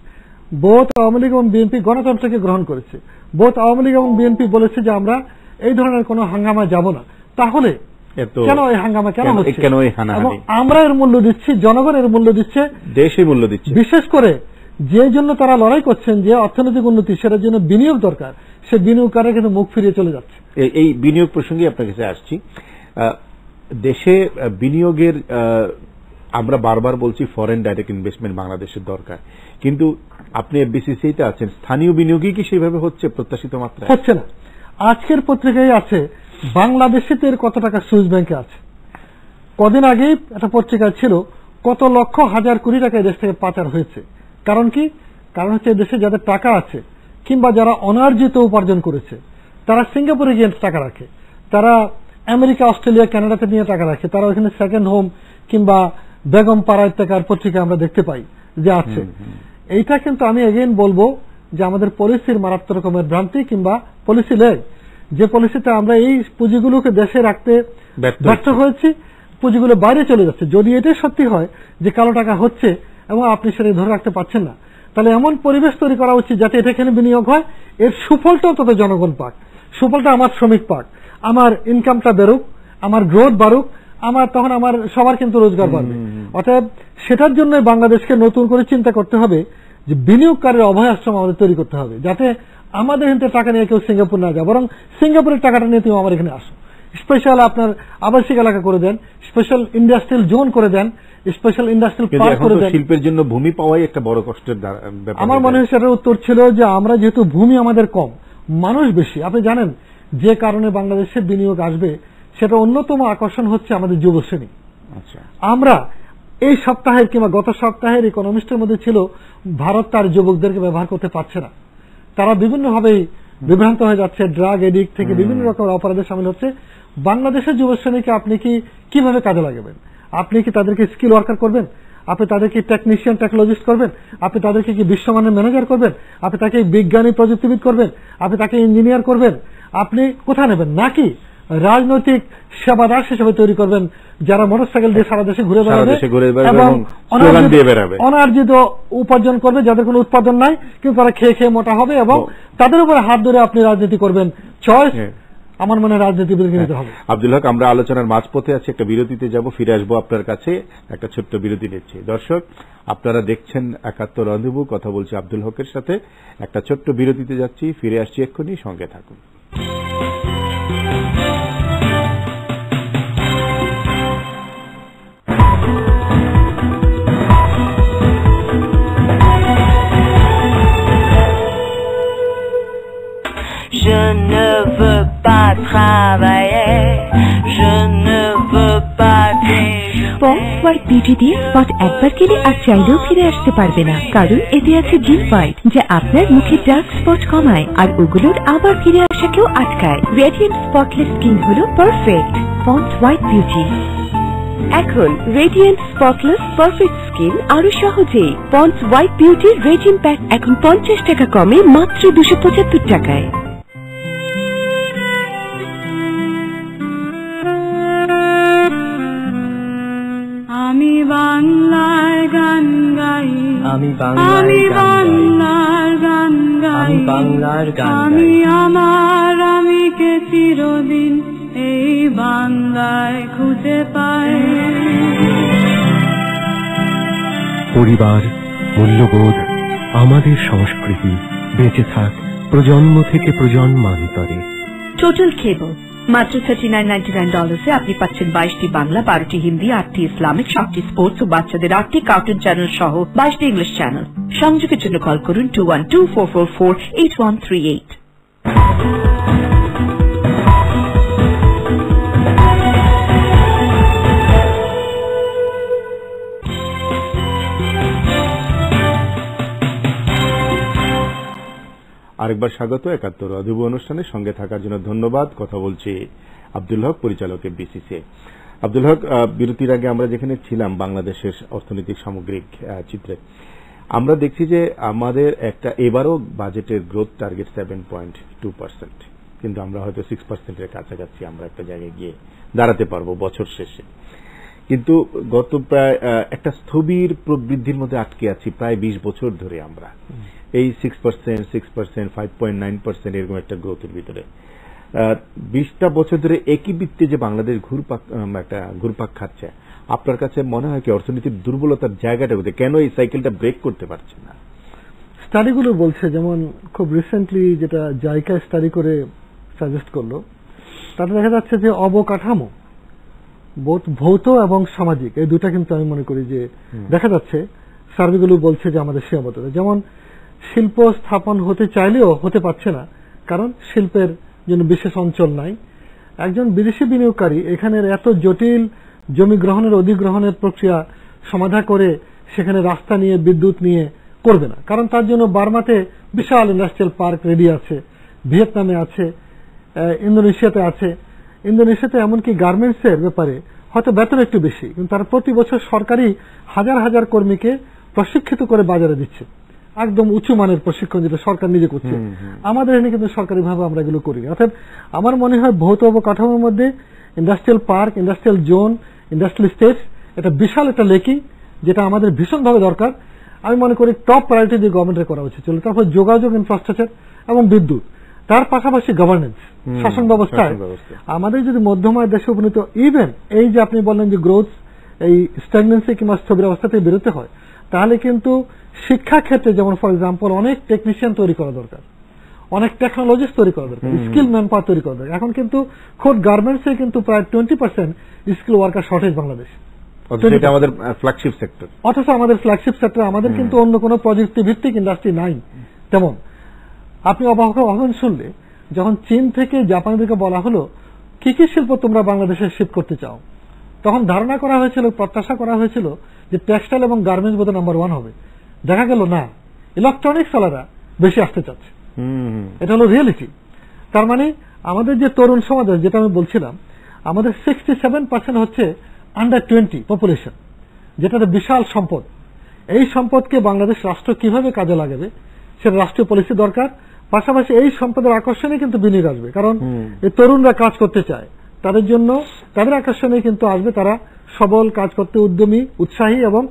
Speaker 18: বোথ আওয়ামী লীগ এবং বিএনপি গণতন্ত্রকে গ্রহণ করেছে, বোথ আওয়ামী লীগ এবং বিএনপি বলেছে যে আমরা এই ধরনের কোনো হাঙ্গামা যাব না। তাহলে কেন এই হাঙ্গামা কেন হচ্ছে? এবং আমরা এর মূল্য দিচ্ছি, জনগণ এর মূল্য দিচ্ছে,
Speaker 13: দেশই মূল্য দিচ্ছে।
Speaker 18: বিশেষ করে যে জন্য তারা লড়াই করছেন যে অর্থনৈতিক উন্নতি, সেটার জন্য বিনিয়োগ দরকার, সে বিনিয়োগকারী কিন্তু মুখ ফিরিয়ে চলে যাচ্ছে।
Speaker 13: এই বিনিয়োগ প্রসঙ্গে আপনার কাছে আসছি। দেশে বিনিয়োগের আমরা বারবার বলছি ফরেন ডাইরেক্ট ইনভেস্টমেন্ট বাংলাদেশের দরকার, কিন্তু আপনি এফবিসিসিতে আছেন, স্থানীয় বিনিয়োগই কি সেইভাবে হচ্ছে প্রত্যাশিত মাত্রায়?
Speaker 18: হচ্ছে না। আজকের পত্রিকায় আছে বাংলাদেশে কত টাকা সুইস ব্যাংকে আছে। কদিন আগেই একটা পত্রিকায় ছিল কত লক্ষ হাজার কোটি টাকা দেশ থেকে পাচার হয়েছে। কারণ কি? কারণ হচ্ছে দেশে যাদের টাকা আছে কিংবা যারা অনার্জিত উপার্জন করেছে তারা সিঙ্গাপুরে গিয়ে টাকা রাখে, তারা আমেরিকা, অস্ট্রেলিয়া, কানাডাতে নিয়ে টাকা রাখে, তারা ওখানে সেকেন্ড হোম কিংবা বেগম পাড়া ইত্যাকার পত্রিকা আমরা দেখতে পাই যে আছে। এইটা কিন্তু আমি এগেইন বলবো যে আমাদের পলিসির মারাত্মক রকমের ভ্রান্তি কিংবা পলিসি লেগ, যে পলিসিতে আমরা এই পুঁজিগুলোকে দেশে রাখতে ব্যর্থ হয়েছি, পুঁজিগুলো বাইরে চলে যাচ্ছে। যদি এটাই সত্যি হয় যে কালো টাকা হচ্ছে এবং আপনি সেটা ধরে রাখতে পারছেন না, তাহলে এমন পরিবেশ তৈরি করা উচিত যাতে এটা এখানে বিনিয়োগ হয়, এর সুফলটাও তত জনগণ পাক, সুফলটা আমার শ্রমিক পাক, আমার ইনকামটা বেরুক, আমার গ্রোথ বাড়ুক, তখন আমার সবার কিন্তু রোজগার বাড়বে। অতএব সেটার জন্য বাংলাদেশকে নতুন করে চিন্তা করতে হবে যে বিনিয়োগকারীর অভয় আশ্রম আমাদের তৈরি করতে হবে, যাতে আমাদের এখান থেকে টাকা নিয়ে কেউ সিঙ্গাপুর না যায়, বরং সিঙ্গাপুরের টাকাটা নিয়ে তুমি আমার এখানে আসো। স্পেশাল আপনার আবাসিক এলাকা করে দেন, স্পেশাল ইন্ডাস্ট্রিয়াল জোন করে দেন, স্পেশাল ইন্ডাস্ট্রিয়াল পার্ক করে দেন।
Speaker 13: শিল্পের জন্য ভূমি পাওয়াই একটা বড় কষ্টের ব্যাপার।
Speaker 18: আমার মনে হয় সেটার উত্তর ছিল যে আমরা যেহেতু ভূমি আমাদের কম, মানুষ বেশি। আপনি জানেন যে কারণে বাংলাদেশে বিনিয়োগ আসবে সেটা অন্যতম আকর্ষণ হচ্ছে আমাদের যুবশ্রেণী। আমরা এই সপ্তাহের কিংবা গত সপ্তাহের ইকোনমিস্টের মধ্যে ছিল ভারত তার যুবকদেরকে ব্যবহার করতে পারছে না, তারা বিভিন্নভাবেই বিভ্রান্ত হয়ে যাচ্ছে, ড্রাগ এডিক্ট থেকে বিভিন্ন রকমের অপরাধে সামিল হচ্ছে। বাংলাদেশের যুবশ্রেণীকে আপনি কিভাবে কাজে লাগাবেন? আপনি কি তাদেরকে স্কিল ওয়ার্কার করবেন? আপনি তাদেরকে টেকনিশিয়ান, টেকনোলজিস্ট করবেন? আপনি তাদেরকে কি বিশ্বমানের ম্যানেজার করবেন? আপনি তাকে বিজ্ঞানী, প্রযুক্তিবিদ করবেন? আপনি তাকে ইঞ্জিনিয়ার করবেন? আপনি কোথায় নেবেন? নাকি রাজনৈতিক সেবাদাস হিসেবে তৈরি করবেন যারা মোটরসাইকেল দিয়ে সারা দেশে ঘুরে বেড়াবে এবং অনার্জিত উপার্জন করবে, যাদের কোনো উৎপাদন নাই কিন্তু তারা খেয়ে খেয়ে মোটা হবে এবং তাদের উপরে হাত ধরে আপনি রাজনীতি করবেন? চয়েস আমার মনে রাজনীতিবিদকে নিতে হবে।
Speaker 13: আব্দুল হক, আমরা আলোচনার মাঝপথে আছি, একটা বিরতিতে যাব, ফিরে আসবো আপনার কাছে। একটা ছোট্ট বিরতি নিচ্ছি। দর্শক, আপনারা দেখছেন ৭১ রন্ধেবু, কথা বলছি আব্দুল হকের সাথে। একটা ছোট্ট বিরতিতে যাচ্ছি, ফিরে আসছি এক্ষুনি, সঙ্গে থাকুন।
Speaker 19: Je ne veux pas travailler, je ne veux pas déjeuner.
Speaker 24: Ponds white beauty দিয়ে স্পট একবার গেলে আর চাইলেও ফিরে আসতে পারবে না, কারণ এতে আছে জিন হোয়াইট, যা আপনার মুখে ডার্ক স্পট কমায় আর ওগুলোর আবার ফিরে আসাকেও আটকায়। রেডিয়েন্ট স্পটলেস স্কিন হলো পারফেক্ট পন্স হোয়াইট বিউটি। এখন রেডিয়েন্ট স্পটলেস পারফেক্ট স্কিন আরো সহজে। পন্স হোয়াইট বিউটির রেজিম প্যাক এখন 50 টাকা কমে মাত্র 275 টাকায়।
Speaker 9: আমি বাংলার গান গাই,
Speaker 10: আমি
Speaker 9: বাংলার গান গাই, আমি আমার আমিকে চিরদিন এই বাংলায় খুঁজে পাই।
Speaker 11: পরিবার, মূল্যবোধ, আমাদের সংস্কৃতি বেঁচে থাক প্রজন্ম থেকে প্রজন্মান্তরে।
Speaker 24: টোটাল কেবল মাত্র $39.99 আপনি পাচ্ছেন 22টি বাংলা, 12টি হিন্দি, 8টি ইসলামিক, 7টি স্পোর্টস ও বাচ্চাদের 8টি কার্টুন চ্যানেল সহ 22টি ইংলিশ চ্যানেল। সংযোগের জন্য কল করুন 2124448138।
Speaker 13: আরেকবার স্বাগত ৭১ অধিব অনুষ্ঠানে। সঙ্গে থাকার জন্য ধন্যবাদ। কথা বলছি আব্দুল হক, পরিচালক বিসিসিআই। আব্দুল হক, বিরতির আগে আমরা যেখানে ছিলাম বাংলাদেশের অর্থনৈতিক সামগ্রিক চিত্রে, আমরা দেখছি যে আমাদের একটা এবারও বাজেটের গ্রোথ টার্গেট 7.2%, কিন্তু আমরা হয়তো 6%-এর কাছাকাছি আমরা একটা জায়গায় গিয়ে দাঁড়াতে পারবো বছর শেষে। কিন্তু গত প্রায় একটা স্থবির প্রবৃদ্ধির মধ্যে আটকে আছি প্রায় 20 বছর ধরে আমরা এই 6%, 5.9% এরকম একটা গ্রোথের ভিতরে। 20টা বছর ধরে একই বৃত্তে যে বাংলাদেশ ঘুরপাক খাচ্ছে, আপনার কাছে মনে হয় কি অর্থনীতির দুর্বলতার জায়গাটা কোথায়? কেন এই সাইকেলটা ব্রেক করতে পারছে না?
Speaker 18: স্টাডিগুলো বলছে, যেমন খুব রিসেন্টলি যেটা জাইকা স্টাডি করে সাজেস্ট করলো, তাতে দেখা যাচ্ছে যে অবকাঠামো ভৌত এবং সামাজিক এই দুটা কিন্তু আমি মনে করি যে দেখা যাচ্ছে সার্ভেগুলো বলছে যে আমাদের সীমাবদ্ধতা। যেমন শিল্প স্থাপন হতে চাইলেও হতে পারছে না, কারণ শিল্পের জন্য বিশেষ অঞ্চল নাই। একজন বিদেশি বিনিয়োগকারী এখানের এত জটিল জমি গ্রহণের অধিগ্রহণের প্রক্রিয়া সমাধা করে সেখানে রাস্তা নিয়ে বিদ্যুৎ নিয়ে করবে না, কারণ তার জন্য বার্মাতে বিশাল ইন্ডাস্ট্রিয়াল পার্ক রেডি আছে, ভিয়েতনামে আছে, ইন্দোনেশিয়াতে আছে। ইন্দোনেশিয়াতে এমনকি গার্মেন্টসের ব্যাপারে হয়তো বেতন একটু বেশি, কিন্তু তারা প্রতি বছর সরকারি হাজার হাজার কর্মীকে প্রশিক্ষিত করে বাজারে দিচ্ছে, একদম উঁচু মানের প্রশিক্ষণ যেটা সরকার নিজে করছে। আমাদের এখানে কিন্তু সরকারিভাবে আমরা এগুলো করিনি। অর্থাৎ আমার মনে হয় ভৌত অবকাঠামোর মধ্যে industrial park, industrial zone, industrial state এটা বিশাল একটা লেকি, যেটা আমাদের ভীষণভাবে দরকার। আমি মনে করি টপ প্রায়োরিটি দিয়ে গভর্নমেন্টের করা উচিত ছিল। তারপর যোগাযোগ ইনফ্রাস্ট্রাকচার এবং বিদ্যুৎ, তার পাশাপাশি গভর্নেন্স, শাসন ব্যবস্থায় আমাদের যদি মধ্যমায় দেশে উপনীত, ইভেন এই যে আপনি বললেন যে গ্রোথ এই স্ট্যাগনেন্সি কিংবা স্থবির অবস্থা থেকে বেরোতে হয়, তাহলে কিন্তু শিক্ষা ক্ষেত্রে যেমন ফর এক্সাম্পল অনেক টেকনিশিয়ান তৈরি করা দরকার, অনেক টেকনোলজিস্ট তৈরি করা দরকার, স্কিল ম্যান পাওয়ার তৈরি করা দরকার। এখন কিন্তু খোদ গার্মেন্টসে কিন্তু প্রায় 20% স্কিল ওয়ার্কার শর্টেজ বাংলাদেশ,
Speaker 13: আমাদের ফ্ল্যাগশিপ সেক্টর।
Speaker 18: অথচ আমাদের ফ্ল্যাগশিপ সেক্টর, আমাদের কিন্তু অন্য কোনো প্রযুক্তি ভিত্তিক ইন্ডাস্ট্রি নাই তেমন। আপনি অবাক শুনলে যখন চীন থেকে জাপানিদেরকে বলা হলো কি কি শিল্প তোমরা বাংলাদেশে শিফট করতে চাও, তখন ধারণা করা হয়েছিল, প্রত্যাশা করা হয়েছিল যে টেক্সটাইল এবং গার্মেন্টস বোধহয় নাম্বার 1 হবে। দেখা গেল না, ইলেকট্রনিক্স ওয়ালারা বেশি আসতে চাচ্ছে। এটা হলো রিয়েলিটি। তার মানে আমাদের যে তরুণ সমাজ, যেটা আমি বলছিলাম, আমাদের 67% হচ্ছে আন্ডার 20 পপুলেশন, যেটা একটা বিশাল সম্পদ। এই সম্পদকে বাংলাদেশ রাষ্ট্র কিভাবে কাজে লাগাবে সেটা রাষ্ট্রীয় পলিসি দরকার। পাশাপাশি এই সম্পদের আকর্ষণে কিন্তু বিনিয়োগ আসবে, কারণ এই তরুণরা কাজ করতে চায়, তাদের জন্য তাদের আকর্ষণে কিন্তু আসবে, তারা সবল, কাজ করতে উদ্যমী, উৎসাহী এবং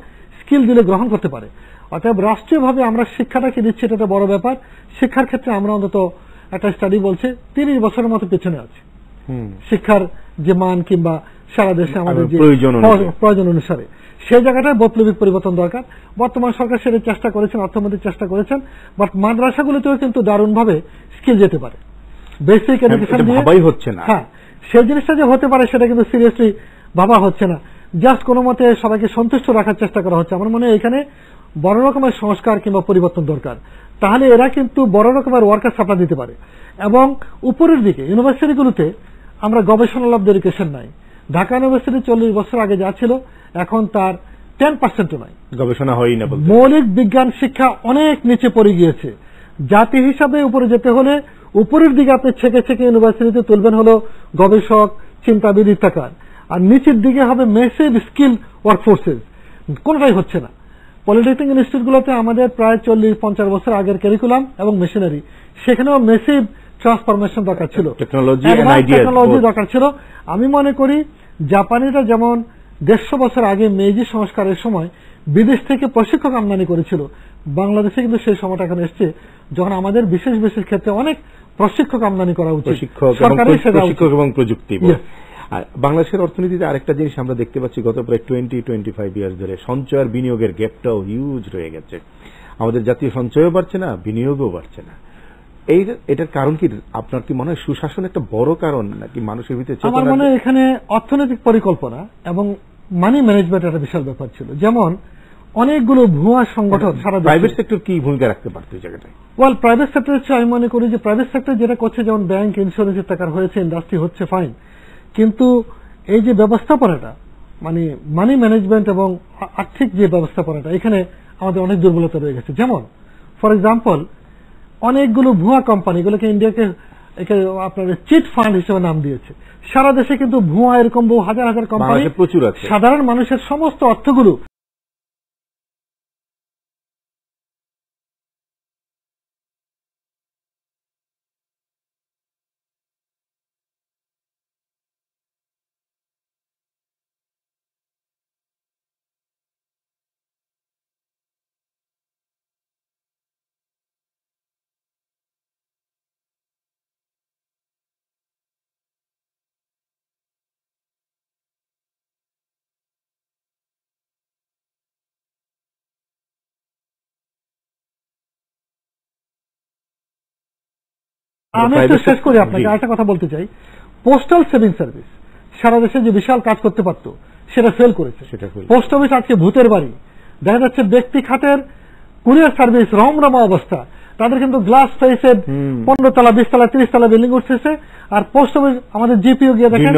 Speaker 18: স্কিল দিলে গ্রহণ করতে পারে। অর্থাৎ রাষ্ট্রীয়ভাবে আমরা শিক্ষাটাকে দিচ্ছি, এটা একটা বড় ব্যাপার। শিক্ষার ক্ষেত্রে আমরা অন্তত একটা স্টাডি বলছে 30 বছরের মতো পেছনে আছে শিক্ষার যে মান কিংবা সারা দেশে আমাদের যে প্রয়োজন অনুসারে, সেই জায়গাটায় বৈপ্লবিক পরিবর্তন দরকার। বর্তমান সরকার সেটা চেষ্টা করেছেন, অর্থমন্ত্রী চেষ্টা করেছেন, বাট মাদ্রাসাগুলোতেও কিন্তু দারুণভাবে স্কিল যেতে পারে, বেসিক এডুকেশন দিয়ে
Speaker 13: হচ্ছে না।
Speaker 18: হ্যাঁ, সেই জিনিসটা যে হতে পারে সেটা কিন্তু সিরিয়াসলি ভাবা হচ্ছে না, জাস্ট কোনো মতে সবাইকে সন্তুষ্ট রাখার চেষ্টা করা হচ্ছে। আমার মনে হয় এখানে বড় রকমের সংস্কার কিংবা পরিবর্তন দরকার, তাহলে এরা কিন্তু বড় রকমের ওয়ার্কার সাপ্লাই দিতে পারে। এবং উপরের দিকে ইউনিভার্সিটিগুলোতে আমরা গবেষণা লাভ এডুকেশন নাই। ঢাকা ইউনিভার্সিটি 40 বছর আগে যা ছিল এখন তার 10% নাই,
Speaker 13: গবেষণা হয়ই না।
Speaker 18: মৌলিক বিজ্ঞান শিক্ষা অনেক নিচে পড়ে গিয়েছে। জাতি হিসাবে উপরে যেতে হলে উপরের দিকে আপনি ছেকে ছেকে ইউনিভার্সিটিতে তুলবেন হলো গবেষক, চিন্তাবিদ ইত্যাকার, আর নিচের দিকে হবে মেসিভ স্কিল ওয়ার্কফোর্সেস। কোনটাই হচ্ছে না। পলিটেকনিক ইনস্টিটিউটগুলোতে আমাদের প্রায় 40-50 বছর আগের ক্যারিকুলাম এবং মেশিনারি, সেখানেও মেসিভ ট্রান্সফরমেশন দরকার ছিল, টেকনোলজি দরকার ছিল। আমি মনে করি জাপানিরা যেমন 150 বছর আগে মেইজি সংস্কারের সময় বিদেশ থেকে প্রশিক্ষক আমদানি করেছিল, বাংলাদেশে কিন্তু সেই সময়টা এখন এসছে যখন আমাদের বিশেষ বিশেষ ক্ষেত্রে অনেক প্রশিক্ষক আমদানি করা উচিত,
Speaker 13: প্রশিক্ষক এবং প্রযুক্তি। আর বাংলাদেশের অর্থনীতিতে আরেকটা জিনিস আমরা দেখতে পাচ্ছি, গত প্রায় 20-25 ইয়ার্স ধরে সঞ্চয় আর বিনিয়োগের গ্যাপটাও হিউজ রয়ে গেছে। আমাদের জাতীয় সঞ্চয়ও বাড়ছে না, বিনিয়োগও বাড়ছে না। এটার কারণ কি? আপনার কি মনে হয় সুশাসন একটা বড় কারণ, নাকি মানুষের ভিতরে চেতনা?
Speaker 18: আমার মনে হয় এখানে অর্থনৈতিক পরিকল্পনা এবং মানি ম্যানেজমেন্ট একটা বিশাল ব্যাপার ছিল। যেমন অনেকগুলো ভুয়া সংগঠন সারা দেশে।
Speaker 13: প্রাইভেট সেক্টর কি ভূমিকা রাখতে পারত এই জায়গাটায়?
Speaker 18: ওয়াল প্রাইভেট সেক্টর হচ্ছে, আমি মনে করি যে প্রাইভেট সেক্টর যেটা করছে, যেমন ব্যাংক, ইন্স্যুরেন্সের টাকার হয়েছে, ইন্ডাস্ট্রি হচ্ছে, ফাইন, কিন্তু এই যে ব্যবস্থাপনাটা, মানে মানি ম্যানেজমেন্ট এবং আর্থিক যে ব্যবস্থাপনাটা, এখানে আমাদের অনেক দুর্বলতা রয়ে গেছে। যেমন ফর এক্সাম্পল, অনেকগুলো ভুয়া কোম্পানি, এগুলোকে ইন্ডিয়াকে আপনার চিট ফান্ড হিসেবে নাম দিয়েছে। সারা দেশে কিন্তু ভুয়া এরকম বহু হাজার হাজার কোম্পানি
Speaker 13: প্রচুর আছে।
Speaker 18: সাধারণ মানুষের সমস্ত অর্থগুলো আমি একটু শেষ করি, আপনাকে আরেকটা কথা বলতে চাই। পোস্টাল সেভিং সার্ভিস সারা দেশে যে বিশাল কাজ করতে পারতো, সেটা ফেল করেছে। পোস্ট অফিস আজকে ভূতের বাড়ি। দেখা যাচ্ছে ব্যক্তি খাতের কুরিয়ার সার্ভিস রমরমা অবস্থা, তাদের কিন্তু গ্লাস ফেসেড 15 তলা 20 তলা 30 তলা বিল্ডিং উঠতেছে, আর পোস্ট অফিস আমাদের জিপিও গিয়ে দেখেন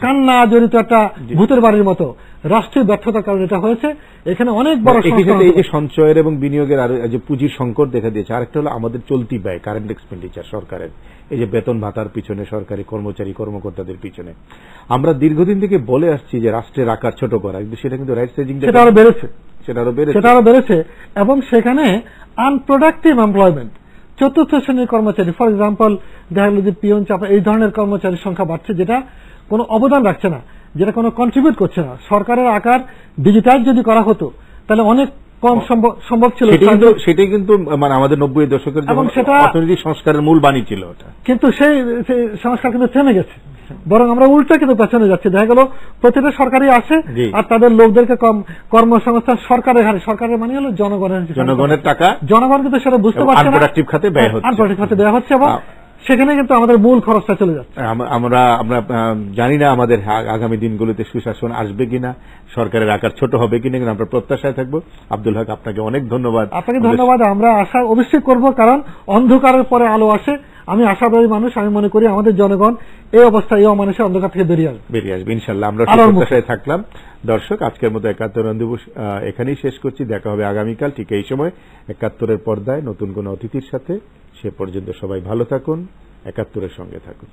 Speaker 18: কান্না জড়িত একটা ভূতের বাড়ির মতো। রাষ্ট্রীয় ব্যর্থতার কারণে এটা হয়েছে। এখানে অনেক বড়
Speaker 13: এই যে সঞ্চয়ের এবং বিনিয়োগের আর যে পুঁজির সংকট দেখা দিয়েছে, আরেকটা হলো আমাদের চলতি ব্যয়, কারেন্ট এক্সপেন্ডিচার সরকারের, এই যে বেতন ভাতার পিছনে, সরকারি কর্মচারী কর্মকর্তাদের পিছনে আমরা দীর্ঘদিন থেকে বলে আসছি যে রাষ্ট্রের আকার ছোট করা, কিন্তু সেটা কিন্তু রাইট সাইজিং
Speaker 18: সেটা আরো বেড়েছে। এবং সেখানে আনপ্রোডাক্টিভ এমপ্লয়মেন্ট, চতুর্থ শ্রেণীর কর্মচারী, ফর এক্সাম্পল দেখা গেল যে পিয়ন, চাপা, এই ধরনের কর্মচারীর সংখ্যা বাড়ছে, যেটা কোনো অবদান রাখছে না, যেটা কোনো কন্ট্রিবিউট করছে না। সরকারের আকার ডিজিটাইজ যদি করা হতো তাহলে অনেক কম সম্ভব ছিল।
Speaker 13: সেটাই কিন্তু মানে আমাদের 90-এর দশকের অর্থনৈতিক সংস্কারের মূল বাণী ছিল ওটা,
Speaker 18: কিন্তু সেই সংস্কার কিন্তু থেমে গেছে। বরং আমরা উল্টা কিন্তু পেছনে যাচ্ছি। দেখা গেল প্রতিটা সরকারি আসে আর তাদের লোকদেরকে কর্মসংস্থান সরকারের হারে, সরকারের মানে হলো জনগণের টাকা, জনগণ কিন্তু সেটা বুঝতে পারছে না, আনপ্রোডাক্টিভ খাতে ব্যয় হচ্ছে এবং সেখানে কিন্তু আমাদের মূল খরচটা চলে যাচ্ছে।
Speaker 13: আমরা জানি না আমাদের আগামী দিনগুলোতে সুশাসন আসবে কিনা, সরকারের আকার ছোট হবে কিনা, কিন্তু আমরা প্রত্যাশায় থাকবো। আব্দুল হক, আপনাকে অনেক ধন্যবাদ।
Speaker 18: আপনাকে ধন্যবাদ। আমরা আশা অবশ্যই করব, কারণ অন্ধকারের পরে আলো আসে। আমি আশাবাদী মানুষ, আমি মনে করি আমাদের জনগণ এই অবস্থা, এই অমানুষের অন্ধকার থেকে বেরিয়ে আসবে
Speaker 13: ইনশাল্লাহ। আমরা প্রত্যাশায় থাকলাম। দর্শক, আজকের মতো 71 রন্ধু এখানেই শেষ করছি। দেখা হবে আগামীকাল ঠিক এই সময় 71-এর পর্দায় নতুন কোন অতিথির সাথে। সে পর্যন্ত সবাই ভালো থাকুন, 71-এর সঙ্গে থাকুন।